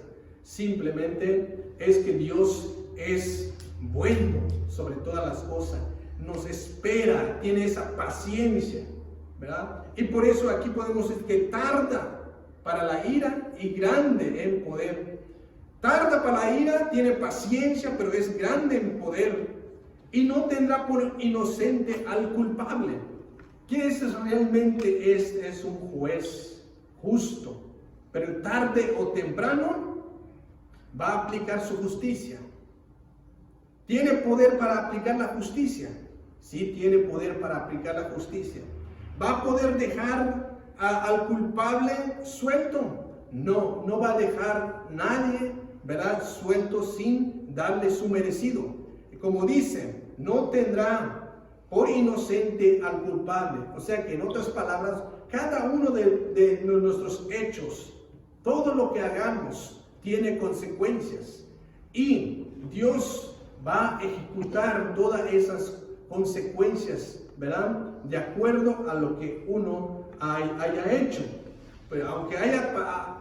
Simplemente es que Dios es bueno sobre todas las cosas. Nos espera, tiene esa paciencia, ¿verdad? Y por eso aquí podemos decir que tarda para la ira y grande en poder. Tarda para la ira, tiene paciencia, pero es grande en poder. Y no tendrá por inocente al culpable. Que ese realmente es un juez justo, pero tarde o temprano va a aplicar su justicia. ¿Tiene poder para aplicar la justicia? Sí, tiene poder para aplicar la justicia. ¿Va a poder dejar al culpable suelto? No, no va a dejar nadie, ¿verdad?, suelto sin darle su merecido. Como dice, no tendrá por inocente al culpable. O sea que en otras palabras, cada uno de nuestros hechos, todo lo que hagamos tiene consecuencias. Y Dios va a ejecutar todas esas consecuencias, ¿verdad?, de acuerdo a lo que uno haya hecho. Pero aunque haya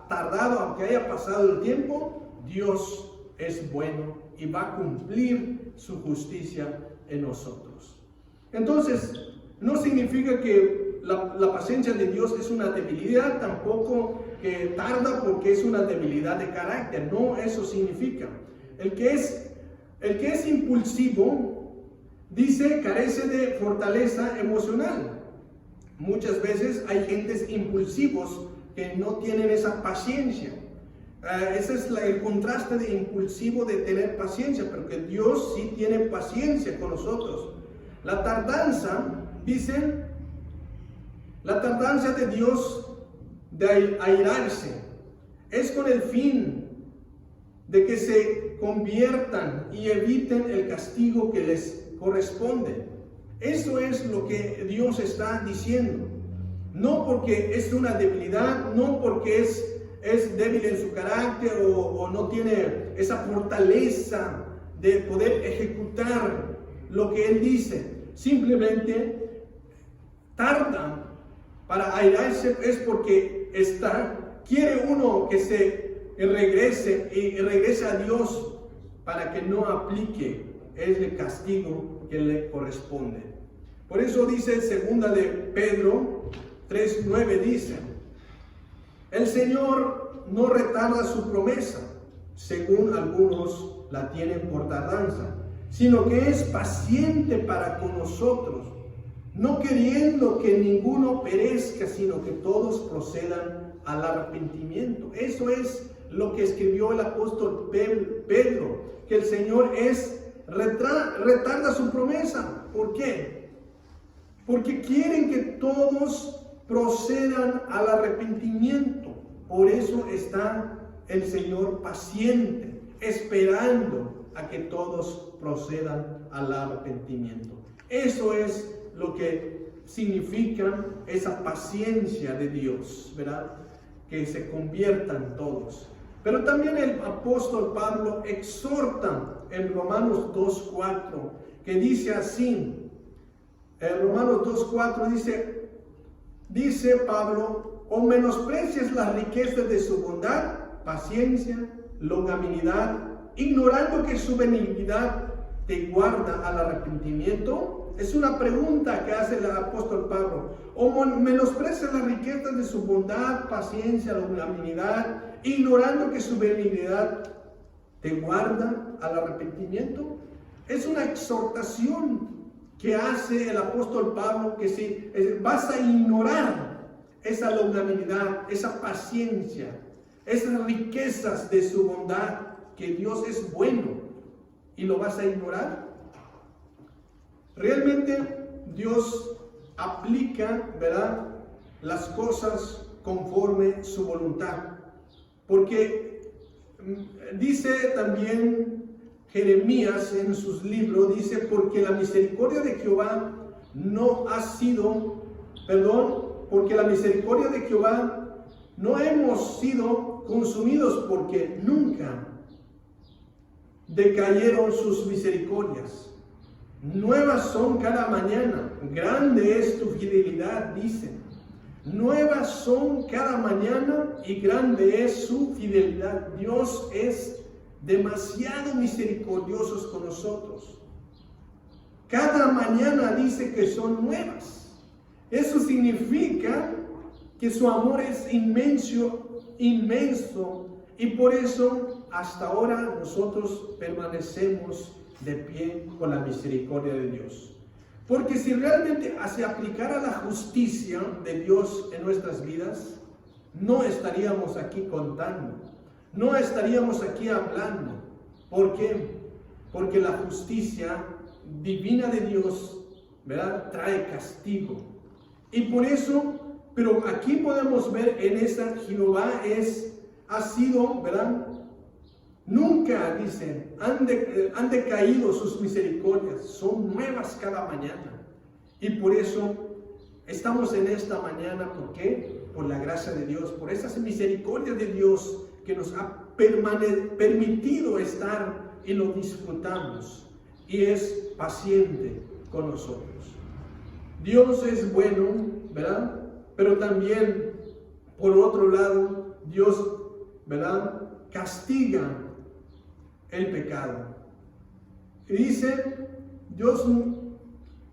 tardado, aunque haya pasado el tiempo, Dios es bueno y va a cumplir su justicia en nosotros. Entonces, no significa que la paciencia de Dios es una debilidad, tampoco que tarda porque es una debilidad de carácter. No, eso significa. El que es impulsivo, dice, carece de fortaleza emocional. Muchas veces hay gentes impulsivos que no tienen esa paciencia. Ese es el contraste de impulsivo, de tener paciencia, pero que Dios sí tiene paciencia con nosotros. La tardanza, dicen, la tardanza de Dios de airarse es con el fin de que se conviertan y eviten el castigo que les corresponde. Eso es lo que Dios está diciendo. No porque es una debilidad, no porque es débil en su carácter o no tiene esa fortaleza de poder ejecutar lo que Él dice. Simplemente tarda para airarse, es porque quiere uno que se regrese y regrese a Dios para que no aplique el castigo que le corresponde. Por eso dice segunda de Pedro 3:9, dice: el Señor no retarda su promesa, según algunos la tienen por tardanza, sino que es paciente para con nosotros, no queriendo que ninguno perezca, sino que todos procedan al arrepentimiento. Eso es lo que escribió el apóstol Pedro, que el Señor retarda su promesa. ¿Por qué? Porque quieren que todos procedan al arrepentimiento. Por eso está el Señor paciente, esperando a que todos procedan al arrepentimiento. Eso es lo que significa esa paciencia de Dios, ¿verdad? Que se conviertan todos. Pero también el apóstol Pablo exhorta en Romanos 2:4, que dice así, en Romanos 2:4 dice Pablo: o menosprecies las riquezas de su bondad, paciencia, longanimidad, ignorando que su benignidad te guarda al arrepentimiento. Es una pregunta que hace el apóstol Pablo. O menosprecias las riquezas de su bondad, paciencia, longanimidad, ignorando que su benignidad te guarda al arrepentimiento. Es una exhortación que hace el apóstol Pablo, que si vas a ignorar esa longanimidad, esa paciencia, esas riquezas de su bondad, que Dios es bueno, y lo vas a ignorar. Realmente Dios aplica, ¿verdad?, las cosas conforme su voluntad, porque dice también Jeremías en sus libros dice, porque la misericordia de Jehová porque la misericordia de Jehová no hemos sido consumidos, porque nunca decayeron sus misericordias. Nuevas son cada mañana, grande es tu fidelidad, dice. Nuevas son cada mañana y grande es su fidelidad. Dios es demasiado misericordioso con nosotros. Cada mañana dice que son nuevas. Eso significa que su amor es inmenso, y por eso hasta ahora nosotros permanecemos de pie con la misericordia de Dios. Porque si realmente se aplicara la justicia de Dios en nuestras vidas, no estaríamos aquí contando, no estaríamos aquí hablando. ¿Por qué? Porque la justicia divina de Dios, ¿verdad?, trae castigo. Y por eso, pero aquí podemos ver en esa, Jehová ha sido, ¿verdad? Nunca, dice, han decaído sus misericordias, son nuevas cada mañana. Y por eso estamos en esta mañana. ¿Por qué? Por la gracia de Dios, por esas misericordias de Dios que nos ha permitido estar y lo disfrutamos. Y es paciente con nosotros. Dios es bueno, ¿verdad? Pero también, por otro lado, Dios, ¿verdad?, castiga el pecado. Y dice, Dios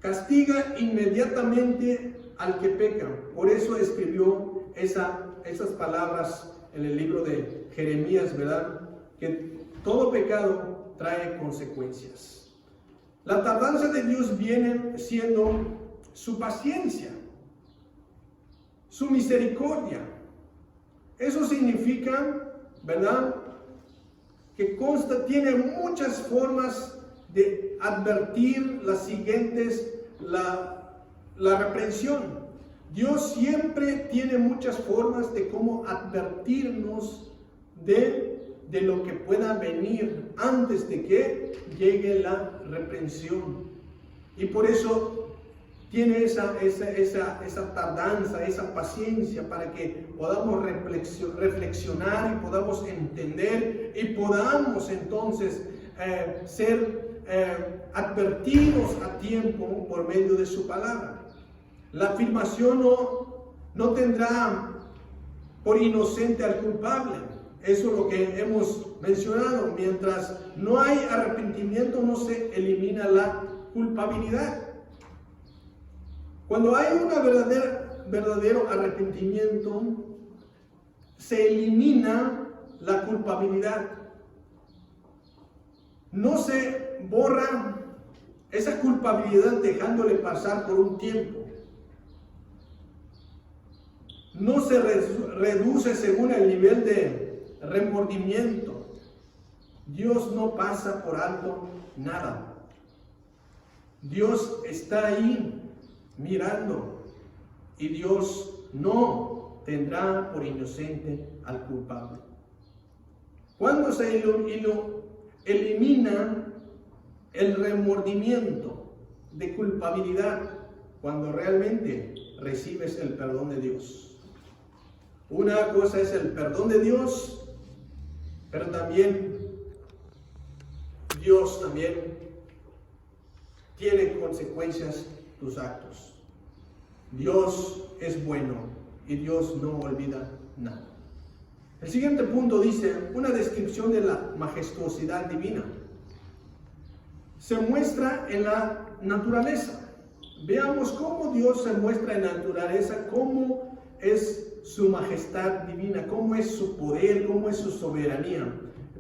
castiga inmediatamente al que peca. Por eso escribió esas palabras en el libro de Jeremías, ¿verdad? Que todo pecado trae consecuencias. La tardanza de Dios viene siendo su paciencia, su misericordia. Eso significa, ¿verdad?, que tiene muchas formas de advertir las siguientes, la reprensión. Dios siempre tiene muchas formas de cómo advertirnos de lo que pueda venir antes de que llegue la reprensión. Y por eso tiene esa tardanza, esa paciencia, para que podamos reflexionar y podamos entender y podamos entonces ser advertidos a tiempo por medio de su palabra. La afirmación no tendrá por inocente al culpable. Eso es lo que hemos mencionado. Mientras no hay arrepentimiento, no se elimina la culpabilidad. Cuando hay un verdadero arrepentimiento, se elimina la culpabilidad. No se borra esa culpabilidad dejándole pasar por un tiempo. No se reduce según el nivel de remordimiento. Dios no pasa por alto nada. Dios está ahí mirando, y Dios no tendrá por inocente al culpable. Cuando se elimina el remordimiento de culpabilidad, cuando realmente recibes el perdón de Dios. Una cosa es el perdón de Dios, pero también Dios también tiene consecuencias tus actos. Dios es bueno y Dios no olvida nada. El siguiente punto dice, una descripción de la majestuosidad divina. Se muestra en la naturaleza. Veamos cómo Dios se muestra en la naturaleza, cómo es su majestad divina, cómo es su poder, cómo es su soberanía.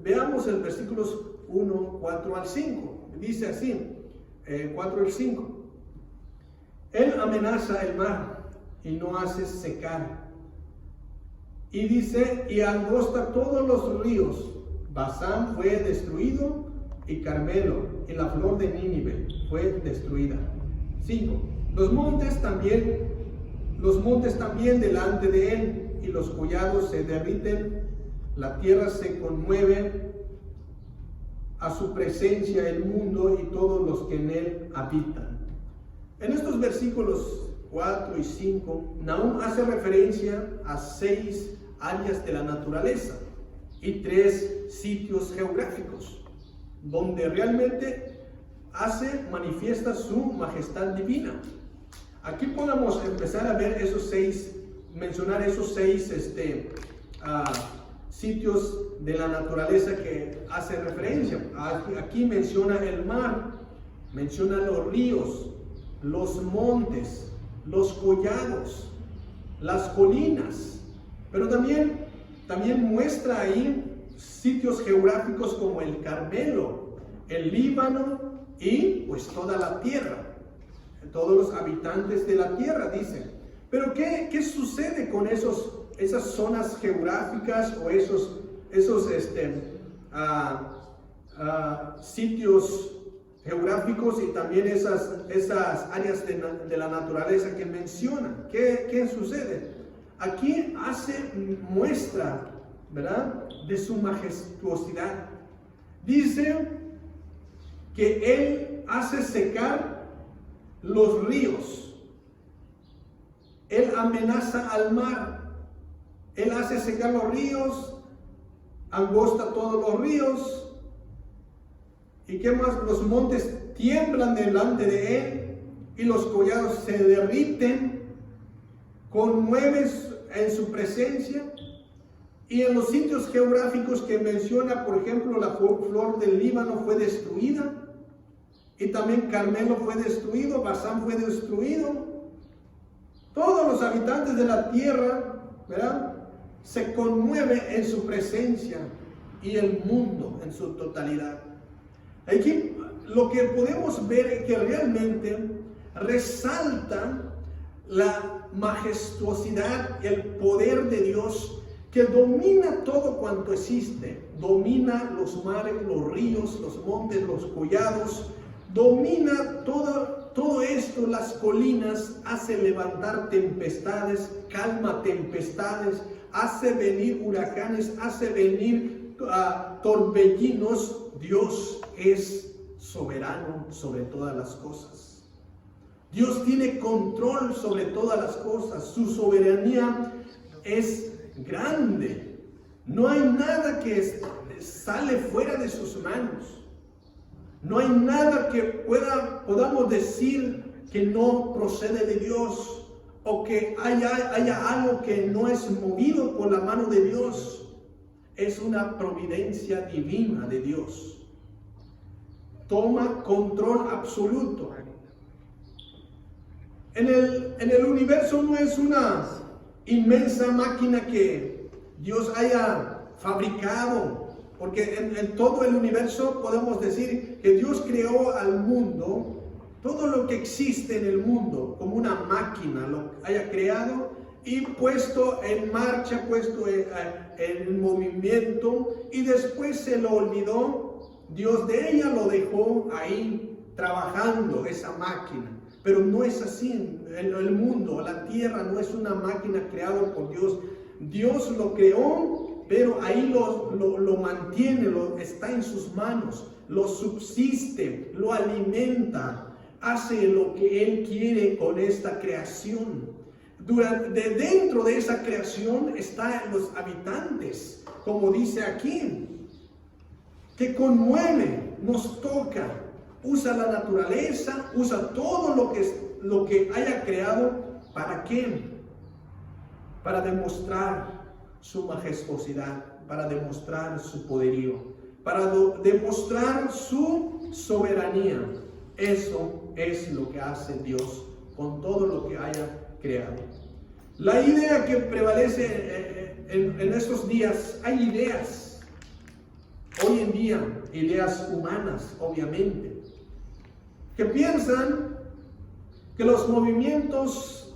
Veamos el versículos 1, 4 al 5. Dice así, 4 al 5. Él amenaza el mar y no hace secar. Y dice, y angosta todos los ríos. Basán fue destruido, y Carmelo y la flor de Nínive fue destruida. 5. Los montes también delante de él, y los collados se derriten, la tierra se conmueve, a su presencia el mundo y todos los que en él habitan. En estos versículos 4 y 5, Nahum hace referencia a 6 áreas de la naturaleza y 3 sitios geográficos, donde realmente manifiesta su majestad divina. Aquí podemos empezar a ver mencionar esos 6 sitios de la naturaleza que hace referencia. Aquí menciona el mar, menciona los ríos, los montes, los collados, las colinas, pero también muestra ahí sitios geográficos como el Carmelo, el Líbano y pues toda la tierra, todos los habitantes de la tierra, dice. Pero ¿qué sucede con esas zonas geográficas o esos sitios geográficos y también esas áreas de la naturaleza que menciona? ¿Qué sucede? Aquí hace muestra, ¿verdad?, de su majestuosidad. Dice que Él hace secar los ríos. Él amenaza al mar. Él hace secar los ríos, angosta todos los ríos. ¿Y qué más? Los montes tiemblan delante de Él y los collados se derriten, conmueves en su presencia. Y en los sitios geográficos que menciona, por ejemplo, la flor del Líbano fue destruida, y también Carmelo fue destruido, Basán fue destruido. Todos los habitantes de la tierra, ¿verdad?, se conmueve en su presencia, y el mundo en su totalidad. Aquí lo que podemos ver es que realmente resalta la majestuosidad, el poder de Dios, que domina todo cuanto existe. Domina los mares, los ríos, los montes, los collados. Domina todo esto, las colinas. Hace levantar tempestades, calma tempestades, hace venir huracanes, hace venir torbellinos. Dios es soberano sobre todas las cosas. Dios tiene control sobre todas las cosas. Su soberanía es grande. No hay nada que sale fuera de sus manos. No hay nada que podamos decir que no procede de Dios, o que haya algo que no es movido por la mano de Dios. Es una providencia divina de Dios. Toma control absoluto. En el universo no es una inmensa máquina que Dios haya fabricado, porque en todo el universo podemos decir que Dios creó al mundo, todo lo que existe en el mundo, como una máquina, lo haya creado y puesto en marcha, puesto en movimiento, y después se lo olvidó. Dios de ella lo dejó ahí trabajando, esa máquina. Pero no es así. El mundo, la tierra no es una máquina creada por Dios. Dios lo creó, pero ahí lo mantiene, está en sus manos, lo subsiste, lo alimenta, hace lo que Él quiere con esta creación. Dentro de esa creación están los habitantes, como dice aquí, que conmueve, nos toca, usa la naturaleza, usa todo lo que haya creado. ¿Para qué? Para demostrar su majestuosidad, para demostrar su poderío, para demostrar su soberanía. Eso es lo que hace Dios con todo lo que haya creado. La idea que prevalece en estos días, hay ideas, hoy en día, ideas humanas, obviamente, que piensan que los movimientos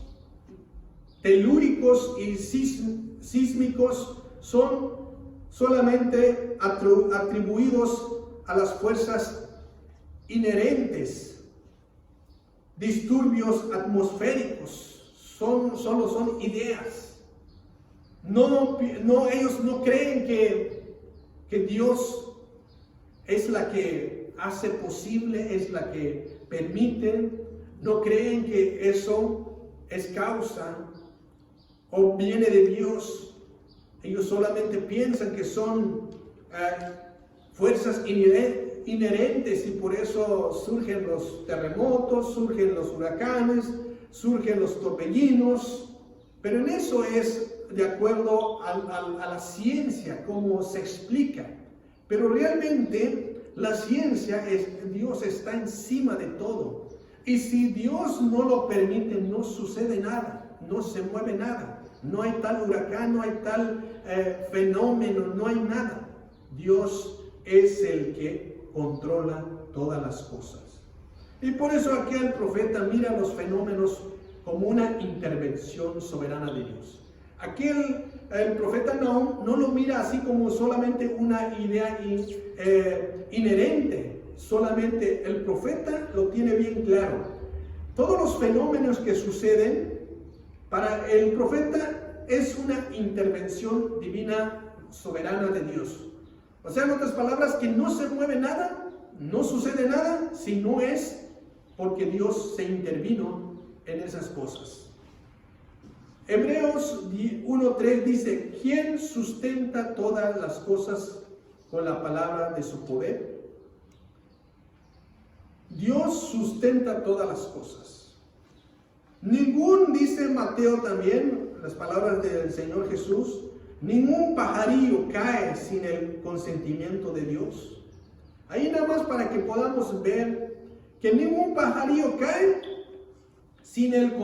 telúricos y sísmicos son solamente atribuidos a las fuerzas inherentes, disturbios atmosféricos, solo son ideas. Ellos no creen que Dios es la que hace posible, es la que permite. No creen que eso es causa o viene de Dios. Ellos solamente piensan que son fuerzas inherentes, y por eso surgen los terremotos, surgen los huracanes, surgen los torbellinos. Pero en eso es de acuerdo a la ciencia, cómo se explica. Pero realmente la ciencia Dios está encima de todo. Y si Dios no lo permite, no sucede nada, no se mueve nada. No hay tal huracán, no hay tal fenómeno, no hay nada. Dios es el que controla todas las cosas. Y por eso aquí el profeta mira los fenómenos como una intervención soberana de Dios. Aquí el profeta no lo mira así como solamente una idea inherente. Solamente el profeta lo tiene bien claro. Todos los fenómenos que suceden para el profeta es una intervención divina soberana de Dios. O sea, en otras palabras, que no se mueve nada, no sucede nada, si no es porque Dios se intervino en esas cosas. Hebreos 1:3 dice: ¿quién sustenta todas las cosas con la palabra de su poder? Dios sustenta todas las cosas. Dice Mateo también, las palabras del Señor Jesús, ningún pajarillo cae sin el consentimiento de Dios. Ahí nada más para que podamos ver que ningún pajarillo cae sin el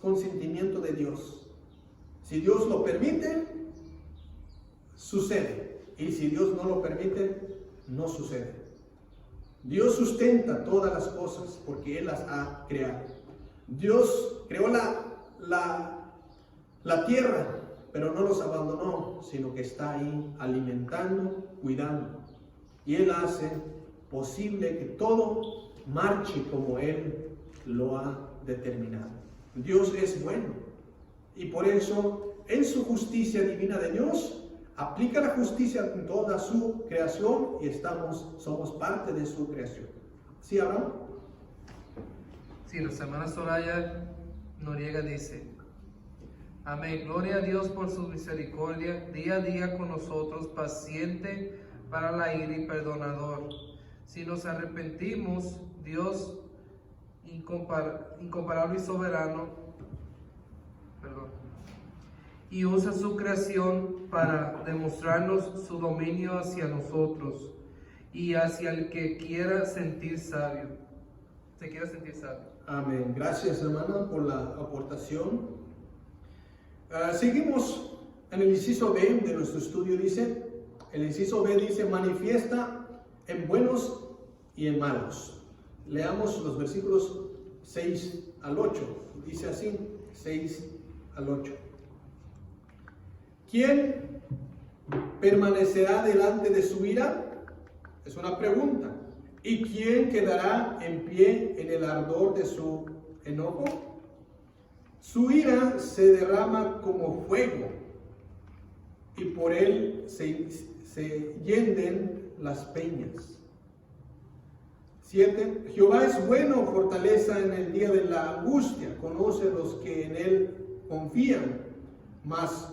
consentimiento de Dios. Si Dios lo permite, sucede. Y si Dios no lo permite, no sucede. Dios sustenta todas las cosas porque Él las ha creado. Dios creó la tierra, pero no los abandonó, sino que está ahí alimentando, cuidando. Y Él hace posible que todo marche como Él lo ha determinado. Dios es bueno, y por eso en su justicia divina de Dios aplica la justicia en toda su creación, y somos parte de su creación. ¿Sí, Abraham? Sí, la hermana Soraya Noriega dice: amén, gloria a Dios por su misericordia, día a día con nosotros, paciente para la ira y perdonador. Si nos arrepentimos, Dios incomparable y soberano, y usa su creación para demostrarnos su dominio hacia nosotros y hacia el que quiera sentir sabio. Se quiera sentir sabio. Amén. Gracias, hermana, por la aportación. Seguimos en el inciso B de nuestro estudio. El inciso B dice: manifiesta en buenos y en malos. Leamos los versículos 6 al 8. Dice así, 6 al 8. ¿Quién permanecerá delante de su ira? Es una pregunta. ¿Y quién quedará en pie en el ardor de su enojo? Su ira se derrama como fuego, y por él se hienden las peñas. 7. Jehová es bueno, fortaleza en el día de la angustia, conoce los que en él confían, mas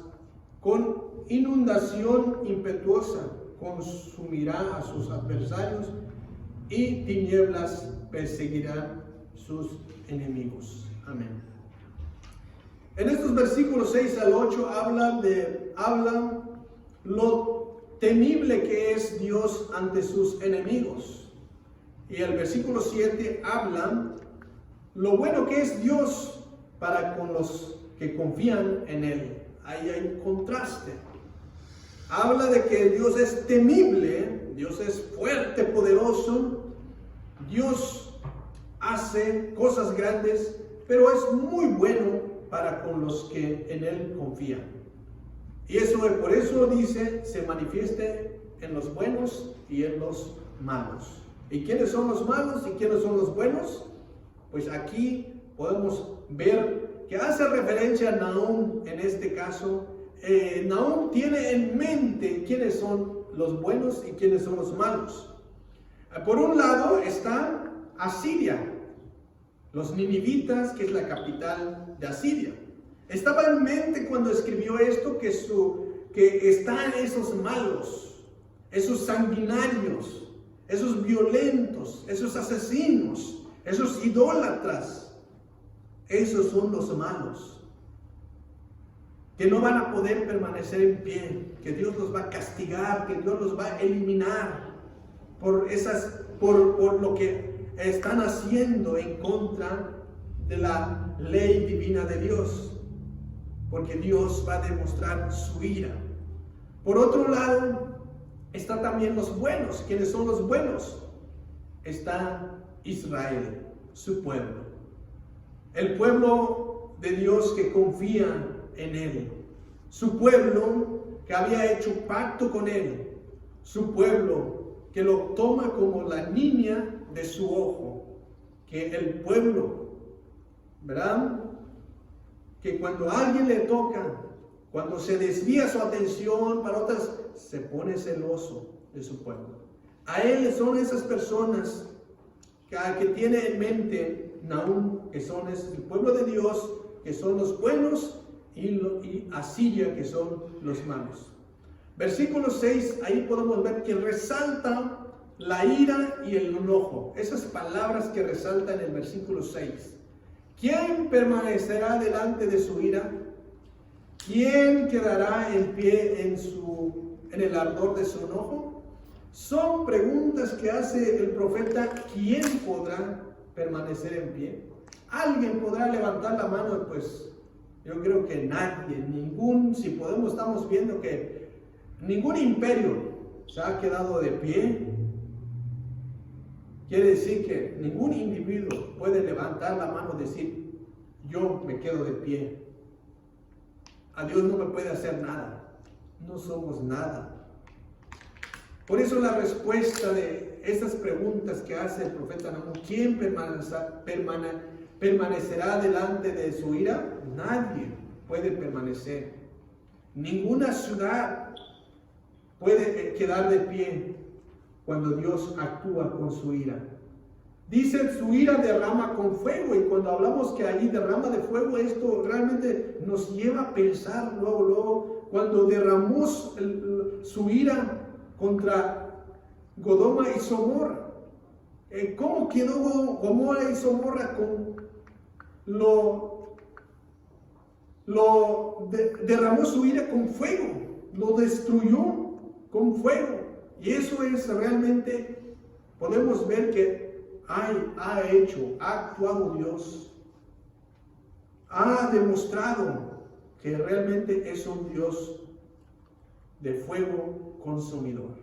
con inundación impetuosa consumirá a sus adversarios, y tinieblas perseguirán sus enemigos. Amén. En estos versículos 6 al 8 hablan lo temible que es Dios ante sus enemigos. Y el versículo 7 habla lo bueno que es Dios para con los que confían en Él. Ahí hay un contraste. Habla de que Dios es temible, Dios es fuerte, poderoso, Dios hace cosas grandes, pero es muy bueno para con los que en Él confían. Y por eso dice, se manifieste en los buenos y en los malos. ¿Y quiénes son los malos y quiénes son los buenos? Pues aquí podemos ver que hace referencia a Nahum en este caso. Nahum tiene en mente quiénes son los buenos y quiénes son los malos. Por un lado está Asiria, los ninivitas, que es la capital de Asiria. Estaba en mente cuando escribió esto que están esos malos, esos sanguinarios, esos violentos, esos asesinos, esos idólatras. Esos son los malos, que no van a poder permanecer en pie, que Dios los va a castigar, que Dios los va a eliminar por lo que están haciendo en contra de la ley divina de Dios, porque Dios va a demostrar su ira. Por otro lado, está también los buenos. ¿Quiénes son los buenos? Está Israel, su pueblo. El pueblo de Dios que confía en Él. Su pueblo que había hecho pacto con Él. Su pueblo que lo toma como la niña de su ojo. Que el pueblo, ¿verdad? Que cuando a alguien le toca, cuando se desvía su atención para otras, se pone celoso de su pueblo. A él son esas personas que tiene en mente Nahum, que son el pueblo de Dios, que son los buenos, y Asiria, que son los malos. Versículo 6, ahí podemos ver que resalta la ira y el enojo. Esas palabras que resaltan en el versículo 6. ¿Quién permanecerá delante de su ira? ¿Quién quedará en pie en el ardor de su enojo? Son preguntas que hace el profeta. ¿Quién podrá permanecer en pie? ¿Alguien podrá levantar la mano? Pues yo creo que nadie, estamos viendo que ningún imperio se ha quedado de pie. Quiere decir que ningún individuo puede levantar la mano y decir, yo me quedo de pie. A Dios no me puede hacer nada. No somos nada. Por eso la respuesta de esas preguntas que hace el profeta Nahum, ¿quién permanecerá delante de su ira? Nadie puede permanecer. Ninguna ciudad puede quedar de pie cuando Dios actúa con su ira. Dice, su ira derrama con fuego, y cuando hablamos que allí derrama de fuego, esto realmente nos lleva a pensar luego, cuando derramó su ira contra Godoma y Gomorra. ¿Cómo quedó Gomorra y Gomorra? Derramó su ira con fuego, lo destruyó con fuego. Y eso es realmente, podemos ver que ha actuado Dios, ha demostrado que realmente es un Dios de fuego consumidor.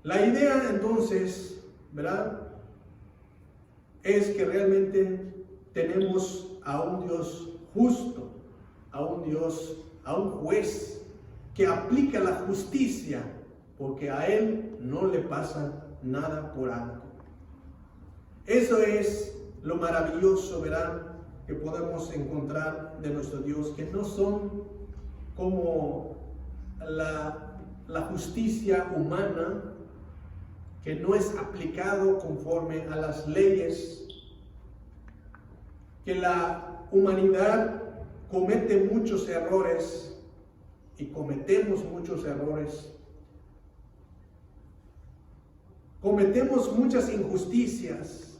La idea entonces, ¿verdad?, es que realmente tenemos a un Dios justo, a un juez que aplica la justicia, porque a él no le pasa nada por alto. Eso es lo maravilloso, ¿verdad?, que podemos encontrar de nuestro Dios, que no son como la justicia humana, que no es aplicado conforme a las leyes, que la humanidad comete muchos errores y cometemos muchos errores. Cometemos muchas injusticias,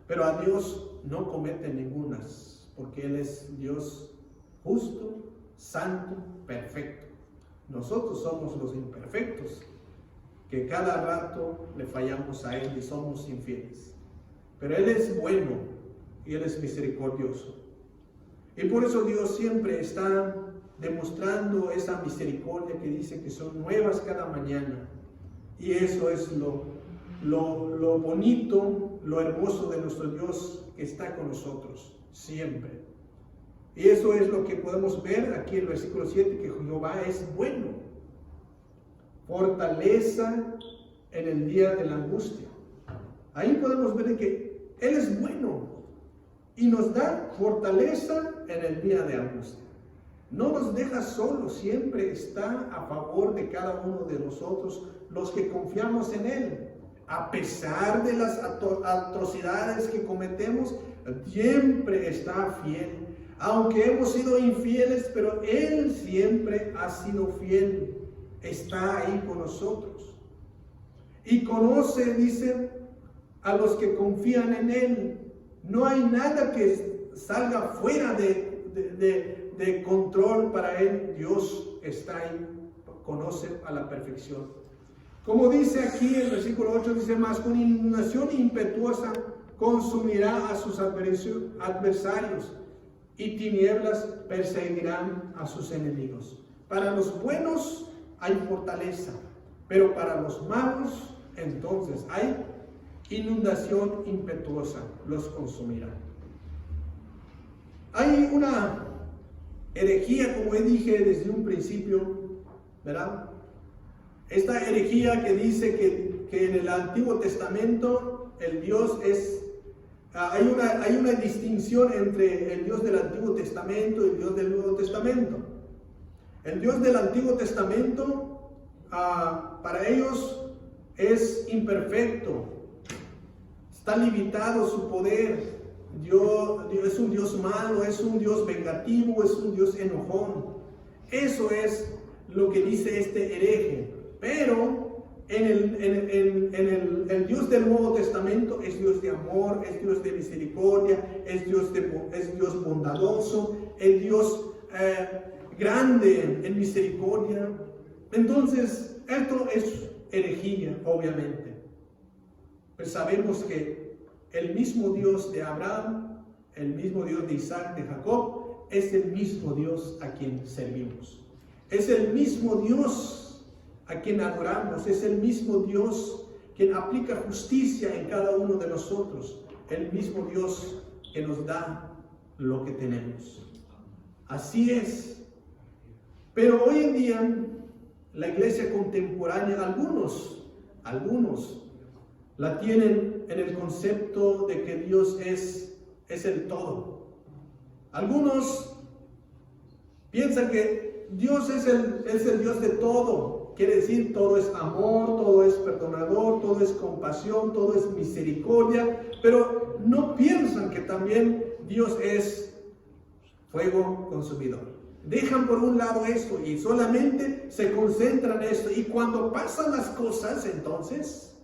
pero a Dios no comete ningunas, porque Él es Dios justo, santo, perfecto. Nosotros somos los imperfectos, que cada rato le fallamos a Él y somos infieles. Pero Él es bueno y Él es misericordioso. Y por eso Dios siempre está demostrando esa misericordia que dice que son nuevas cada mañana. Y eso es lo bonito, lo hermoso de nuestro Dios, que está con nosotros siempre. Y eso es lo que podemos ver aquí en el versículo 7, que Jehová es bueno, fortaleza en el día de la angustia. Ahí podemos ver que Él es bueno y nos da fortaleza en el día de angustia. no nos deja solos, siempre está a favor de cada uno de nosotros, los que confiamos en Él. A pesar de las atrocidades que cometemos, siempre está fiel. Aunque hemos sido infieles, pero Él siempre ha sido fiel. Está ahí con nosotros. Y conoce, dice, a los que confían en Él. No hay nada que salga fuera de control para Él. Dios está ahí, conoce a la perfección. Como dice aquí el versículo 8, dice más, con indignación impetuosa consumirá a sus adversarios y tinieblas perseguirán a sus enemigos. Para los buenos hay fortaleza, pero para los malos entonces hay inundación impetuosa, los consumirá. Hay una herejía, como dije desde un principio, ¿verdad? Esta herejía que dice que en el Antiguo Testamento el Dios es, hay una distinción entre el Dios del Antiguo Testamento y el Dios del Nuevo Testamento. El Dios del Antiguo Testamento, para ellos es imperfecto, está limitado su poder. Dios es un Dios malo, es un Dios vengativo, es un Dios enojón. Eso es lo que dice este hereje. Pero el Dios del Nuevo Testamento es Dios de amor, es Dios de misericordia, es Dios bondadoso, es Dios grande en misericordia. Entonces, esto es herejía, obviamente. Pues sabemos que el mismo Dios de Abraham, el mismo Dios de Isaac, de Jacob, es el mismo Dios a quien servimos. Es el mismo Dios a quien adoramos, es el mismo Dios quien aplica justicia en cada uno de nosotros, el mismo Dios que nos da lo que tenemos. Así es. Pero hoy en día, la iglesia contemporánea, algunos la tienen en el concepto de que Dios es el todo. Algunos piensan que Dios es el Dios de todo. Quiere decir, todo es amor, todo es perdonador, todo es compasión, todo es misericordia, pero no piensan que también Dios es fuego consumidor. Dejan por un lado esto y solamente se concentran en esto. Y cuando pasan las cosas, entonces,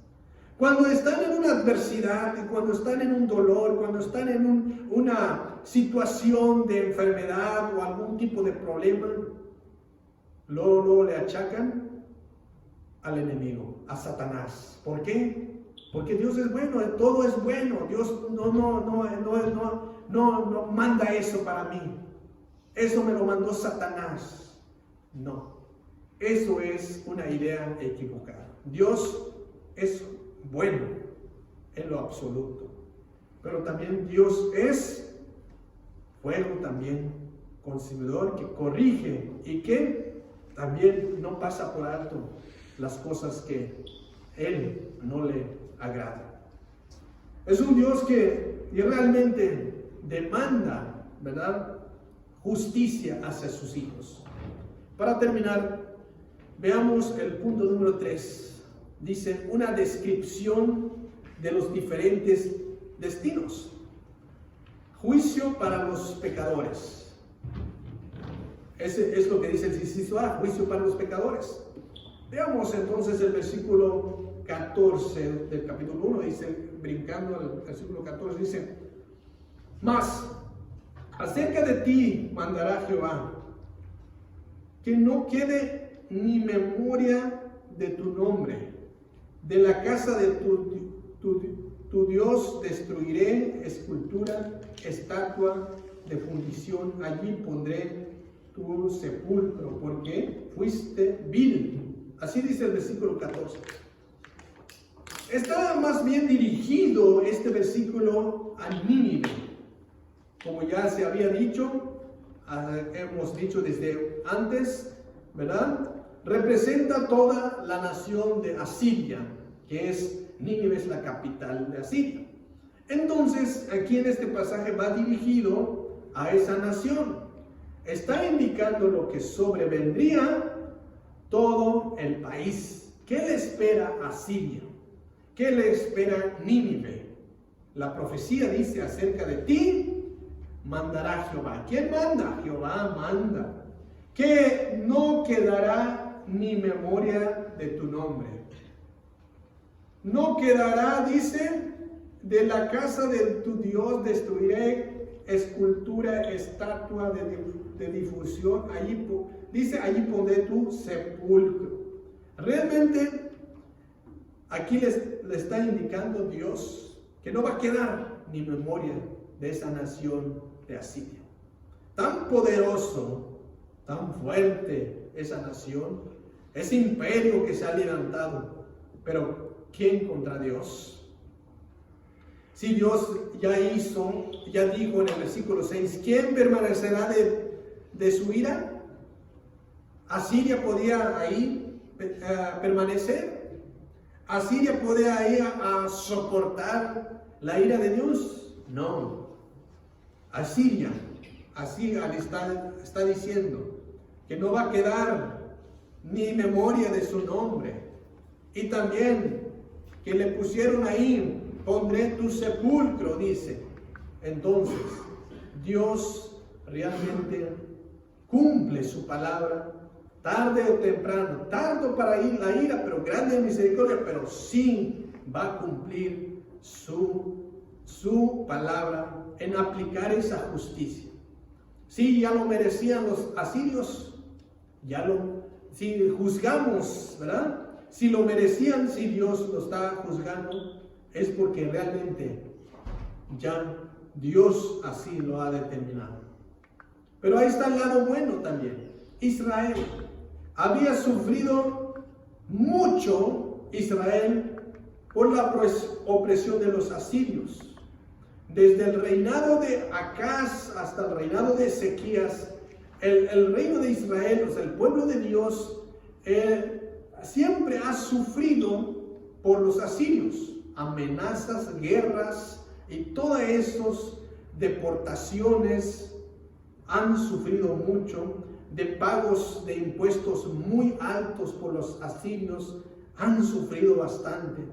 cuando están en una adversidad, cuando están en un dolor, cuando están en una situación de enfermedad o algún tipo de problema, luego le achacan al enemigo, a Satanás. ¿Por qué? Porque Dios es bueno, todo es bueno. Dios no manda eso para mí. Eso me lo mandó Satanás. No, eso es una idea equivocada. Dios es bueno en lo absoluto, pero también Dios es fuego también consumidor, que corrige y que también no pasa por alto las cosas que Él no le agrada. Es un Dios que realmente demanda, ¿verdad?, justicia hacia sus hijos. Para terminar, veamos el punto número 3. Dice una descripción de los diferentes destinos. Juicio para los pecadores. Ese es lo que dice el inciso A, juicio para los pecadores. Veamos entonces el versículo 14 del capítulo 1, dice, brincando al versículo 14, dice, mas acerca de ti mandará Jehová, que no quede ni memoria de tu nombre. De la casa de tu Dios destruiré escultura, estatua de fundición. Allí pondré tu sepulcro, porque fuiste vil. Así dice el versículo 14. Está más bien dirigido este versículo a Nínive. Como ya se había dicho, hemos dicho desde antes, ¿verdad? Representa toda la nación de Asiria, que es Nínive, es la capital de Asiria. Entonces, aquí en este pasaje va dirigido a esa nación. está indicando lo que sobrevendría todo el país. ¿Qué le espera a Siria? ¿Qué le espera Nínive? La profecía dice acerca de ti, mandará Jehová. ¿Quién manda? Jehová manda. Que no quedará ni memoria de tu nombre. No quedará, dice, de la casa de tu Dios destruiré escultura, estatua de difusión. Dice, allí pondré tu sepulcro. Realmente, aquí le está indicando Dios que no va a quedar ni memoria de esa nación de Asiria. Tan poderoso, tan fuerte esa nación, ese imperio que se ha levantado. Pero, ¿quién contra Dios? Si Dios ya dijo en el versículo 6, ¿quién permanecerá de su ira? ¿Asiria podía ahí permanecer? ¿Asiria podía ir a soportar la ira de Dios? No. Asiria está diciendo que no va a quedar ni memoria de su nombre. Y también que le pusieron ahí, pondré tu sepulcro, dice. Entonces, Dios realmente cumple su palabra, tarde o temprano, tardo para ir la ira, pero grande en misericordia, pero sí va a cumplir su palabra en aplicar esa justicia. Sí, ya lo merecían los asirios, si juzgamos, ¿verdad? Si lo merecían, si Dios lo está juzgando, es porque realmente ya Dios así lo ha determinado. Pero ahí está el lado bueno también. Israel había sufrido mucho, Israel, por la opresión de los asirios. Desde el reinado de Acaz hasta el reinado de Ezequías, el reino de Israel, o sea, el pueblo de Dios, siempre ha sufrido por los asirios, amenazas, guerras y todas esas deportaciones. Han sufrido mucho de pagos de impuestos muy altos por los asirios, han sufrido bastante.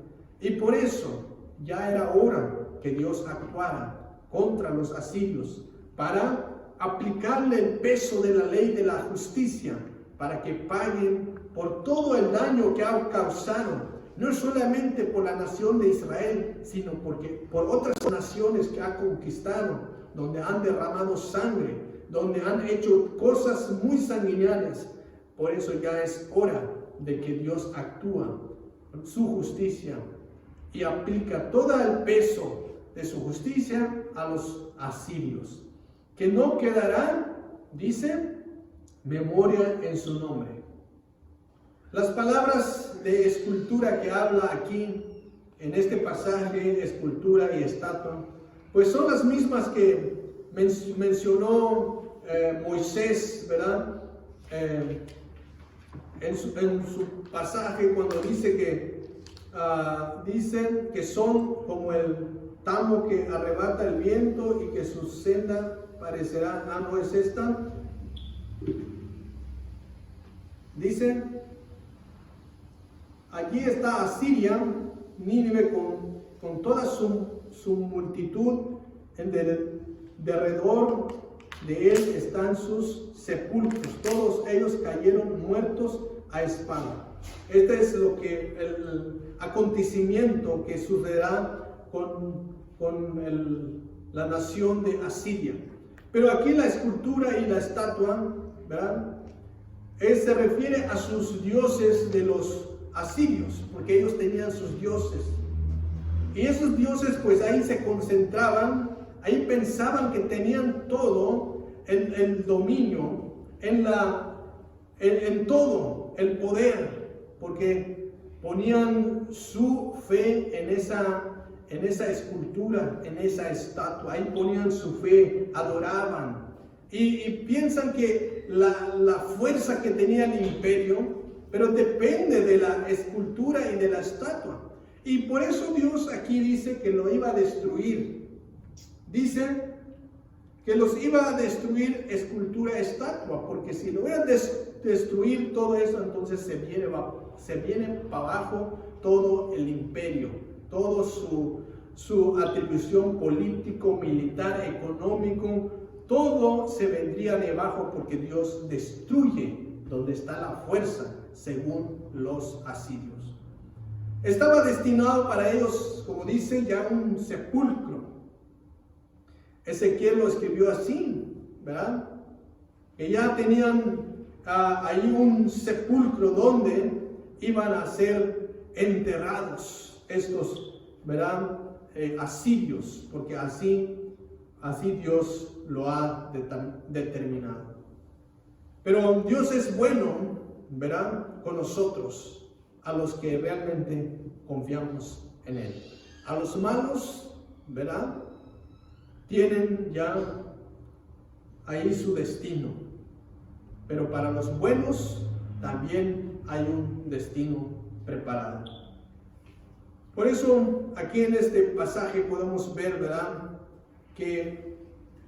Y por eso ya era hora que Dios actuara contra los asirios para aplicarle el peso de la ley de la justicia, para que paguen por todo el daño que han causado, no solamente por la nación de Israel, sino por otras naciones que ha conquistado, donde han derramado sangre, donde han hecho cosas muy sanguinarias. Por eso ya es hora de que Dios actúa su justicia y aplica todo el peso de su justicia a los asirios, que no quedará, dice, memoria en su nombre. Las palabras de escultura que habla aquí en este pasaje, escultura y estatua, pues son las mismas que mencionó Moisés, ¿verdad? En su pasaje, cuando dice que dicen que son como el tamo que arrebata el viento y que su senda parecerá, no es esta. Dice, allí está Asiria, Nínive con toda su multitud, derredor de él están sus sepulcros, todos ellos cayeron muertos a espada. Este es el acontecimiento que sucederá con la nación de Asiria. Pero aquí la escultura y la estatua, ¿verdad? Se refiere a sus dioses de los asirios, porque ellos tenían sus dioses. Y esos dioses pues ahí se concentraban, ahí pensaban que tenían todo el dominio, en todo el poder, porque ponían su fe en esa escultura, en esa estatua, ahí ponían su fe, adoraban. Y piensan que la fuerza que tenía el imperio, pero depende de la escultura y de la estatua. Y por eso Dios aquí dice que lo iba a destruir. Dice que los iba a destruir escultura, estatua, porque si lo iban a destruir todo eso, entonces se viene para abajo todo el imperio, todo su atribución político, militar, económico, todo se vendría debajo porque Dios destruye donde está la fuerza, según los asirios. Estaba destinado para ellos, como dice, ya un sepulcro. Ezequiel lo escribió así, ¿verdad? Que ya tenían ahí un sepulcro donde iban a ser enterrados estos, ¿verdad? Asirios, porque así Dios lo ha determinado. Pero Dios es bueno, ¿verdad? Con nosotros, a los que realmente confiamos en Él. A los malos, ¿verdad? Tienen ya ahí su destino. Pero para los buenos también hay un destino preparado. Por eso aquí en este pasaje podemos ver, ¿verdad? Que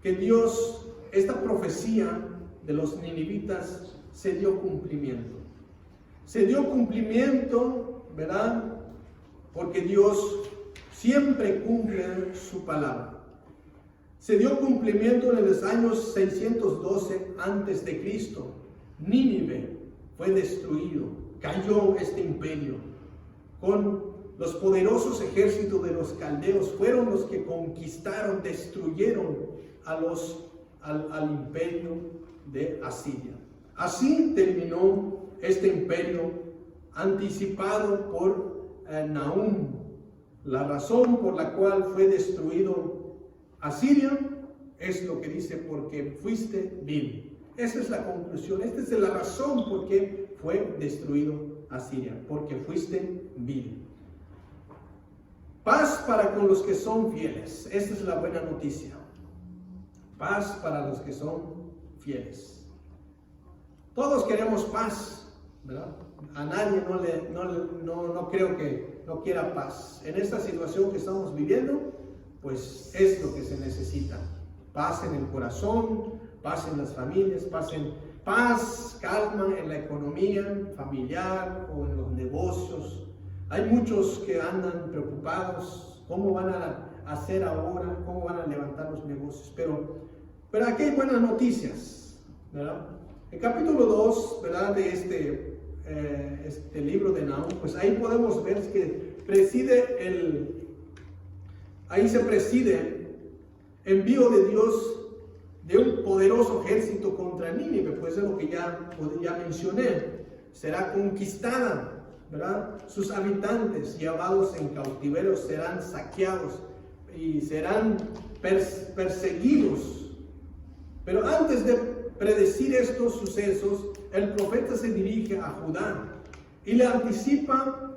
Dios, esta profecía de los ninivitas se dio cumplimiento. Se dio cumplimiento, ¿verdad? Porque Dios siempre cumple su palabra. Se dio cumplimiento en los años 612 antes de Cristo. Nínive fue destruido, cayó este imperio. Con los poderosos ejércitos de los caldeos fueron los que conquistaron, destruyeron al imperio de Asiria. Así terminó este imperio anticipado por Nahum. La razón por la cual fue destruido Asiria es lo que dice, porque fuiste vil. Esa es la conclusión, esta es la razón por qué fue destruido Asiria, porque fuiste vil. Paz para con los que son fieles. Esta es la buena noticia. Paz para los que son fieles. Todos queremos paz, ¿verdad? A nadie no creo que no quiera paz. En esta situación que estamos viviendo, pues es lo que se necesita. Paz en el corazón, paz en las familias, paz, calma en la economía familiar o en los negocios. Hay muchos que andan preocupados, ¿cómo van a hacer ahora? ¿Cómo van a levantar los negocios? Pero aquí hay buenas noticias, ¿verdad? El capítulo 2, ¿verdad? De este libro de Nahum, pues ahí podemos ver que ahí se preside envío de Dios de un poderoso ejército contra Nínive, pues es lo que ya mencioné. Será conquistada, ¿verdad? Sus habitantes llevados en cautiverio serán saqueados y serán perseguidos. Pero antes de predecir estos sucesos, el profeta se dirige a Judá y le anticipa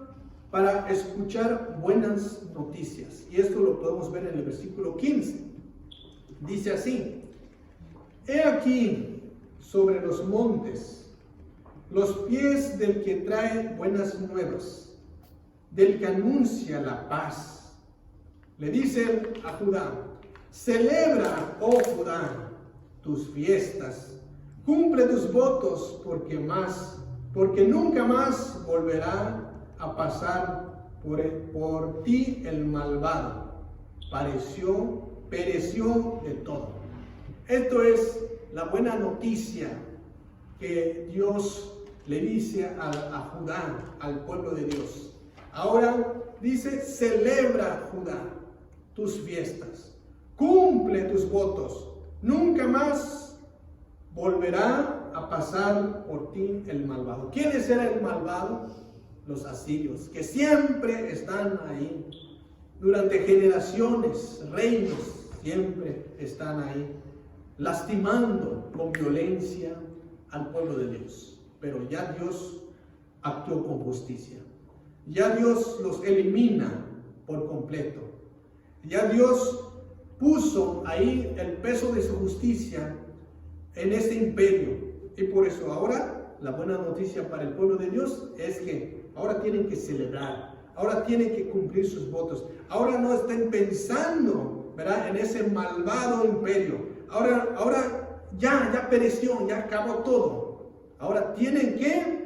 para escuchar buenas noticias. Y esto lo podemos ver en el versículo 15. Dice así: he aquí sobre los montes los pies del que trae buenas nuevas, del que anuncia la paz. Le dice a Judá: celebra, oh Judá, tus fiestas, cumple tus votos, porque nunca más volverá a pasar por ti el malvado. Pereció de todo. Esto es la buena noticia que Dios le dice a Judá, al pueblo de Dios. Ahora dice: celebra, Judá, tus fiestas, cumple tus votos, nunca más volverá a pasar por ti el malvado. ¿Quién era el malvado? Los asirios, que siempre están ahí. Durante generaciones, reinos siempre están ahí, lastimando con violencia al pueblo de Dios. Pero ya Dios actuó con justicia. Ya Dios los elimina por completo. Ya Dios puso ahí el peso de su justicia en este imperio. Y por eso ahora la buena noticia para el pueblo de Dios es que ahora tienen que celebrar. Ahora tienen que cumplir sus votos. Ahora no estén pensando, ¿verdad?, en ese malvado imperio. ahora ya pereció, ya acabó todo. Ahora tienen que,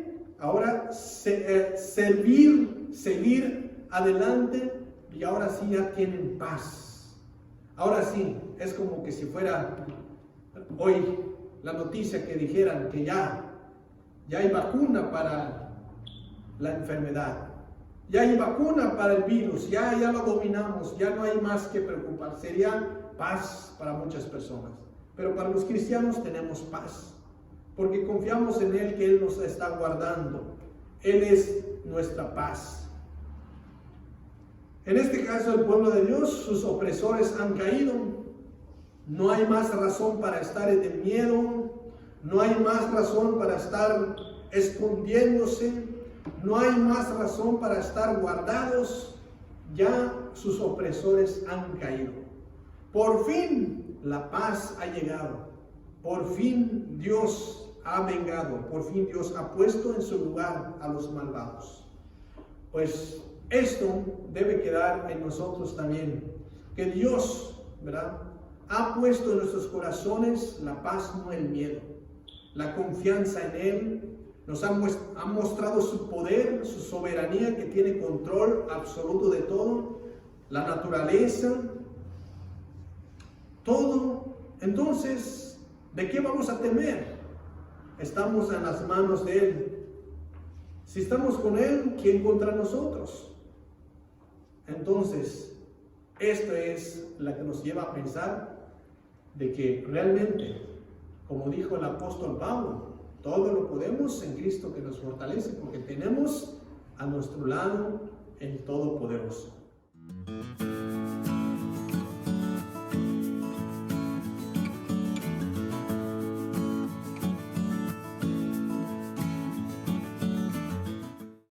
seguir adelante, y ahora sí ya tienen paz. Ahora sí, es como que si fuera hoy la noticia que dijeran que ya hay vacuna para la enfermedad, ya hay vacuna para el virus, ya lo dominamos, ya no hay más que preocupar. Sería paz para muchas personas, pero para los cristianos tenemos paz, porque confiamos en Él, que Él nos está guardando. Él es nuestra paz. En este caso, el pueblo de Dios, sus opresores han caído. No hay más razón para estar en el miedo, no hay más razón para estar escondiéndose, no hay más razón para estar guardados. Ya sus opresores han caído. Por fin la paz ha llegado. Por fin Dios ha vengado. Por fin Dios ha puesto en su lugar a los malvados. Pues esto debe quedar en nosotros también. Que Dios, ¿verdad?, ha puesto en nuestros corazones la paz, no el miedo. La confianza en Él. Nos ha mostrado su poder, su soberanía, que tiene control absoluto de todo, la naturaleza, todo. Entonces, ¿de qué vamos a temer? Estamos en las manos de Él. Si estamos con Él, ¿quién contra nosotros? Entonces, esto es la que nos lleva a pensar de que realmente, como dijo el apóstol Pablo, todo lo podemos en Cristo que nos fortalece, porque tenemos a nuestro lado el Todopoderoso.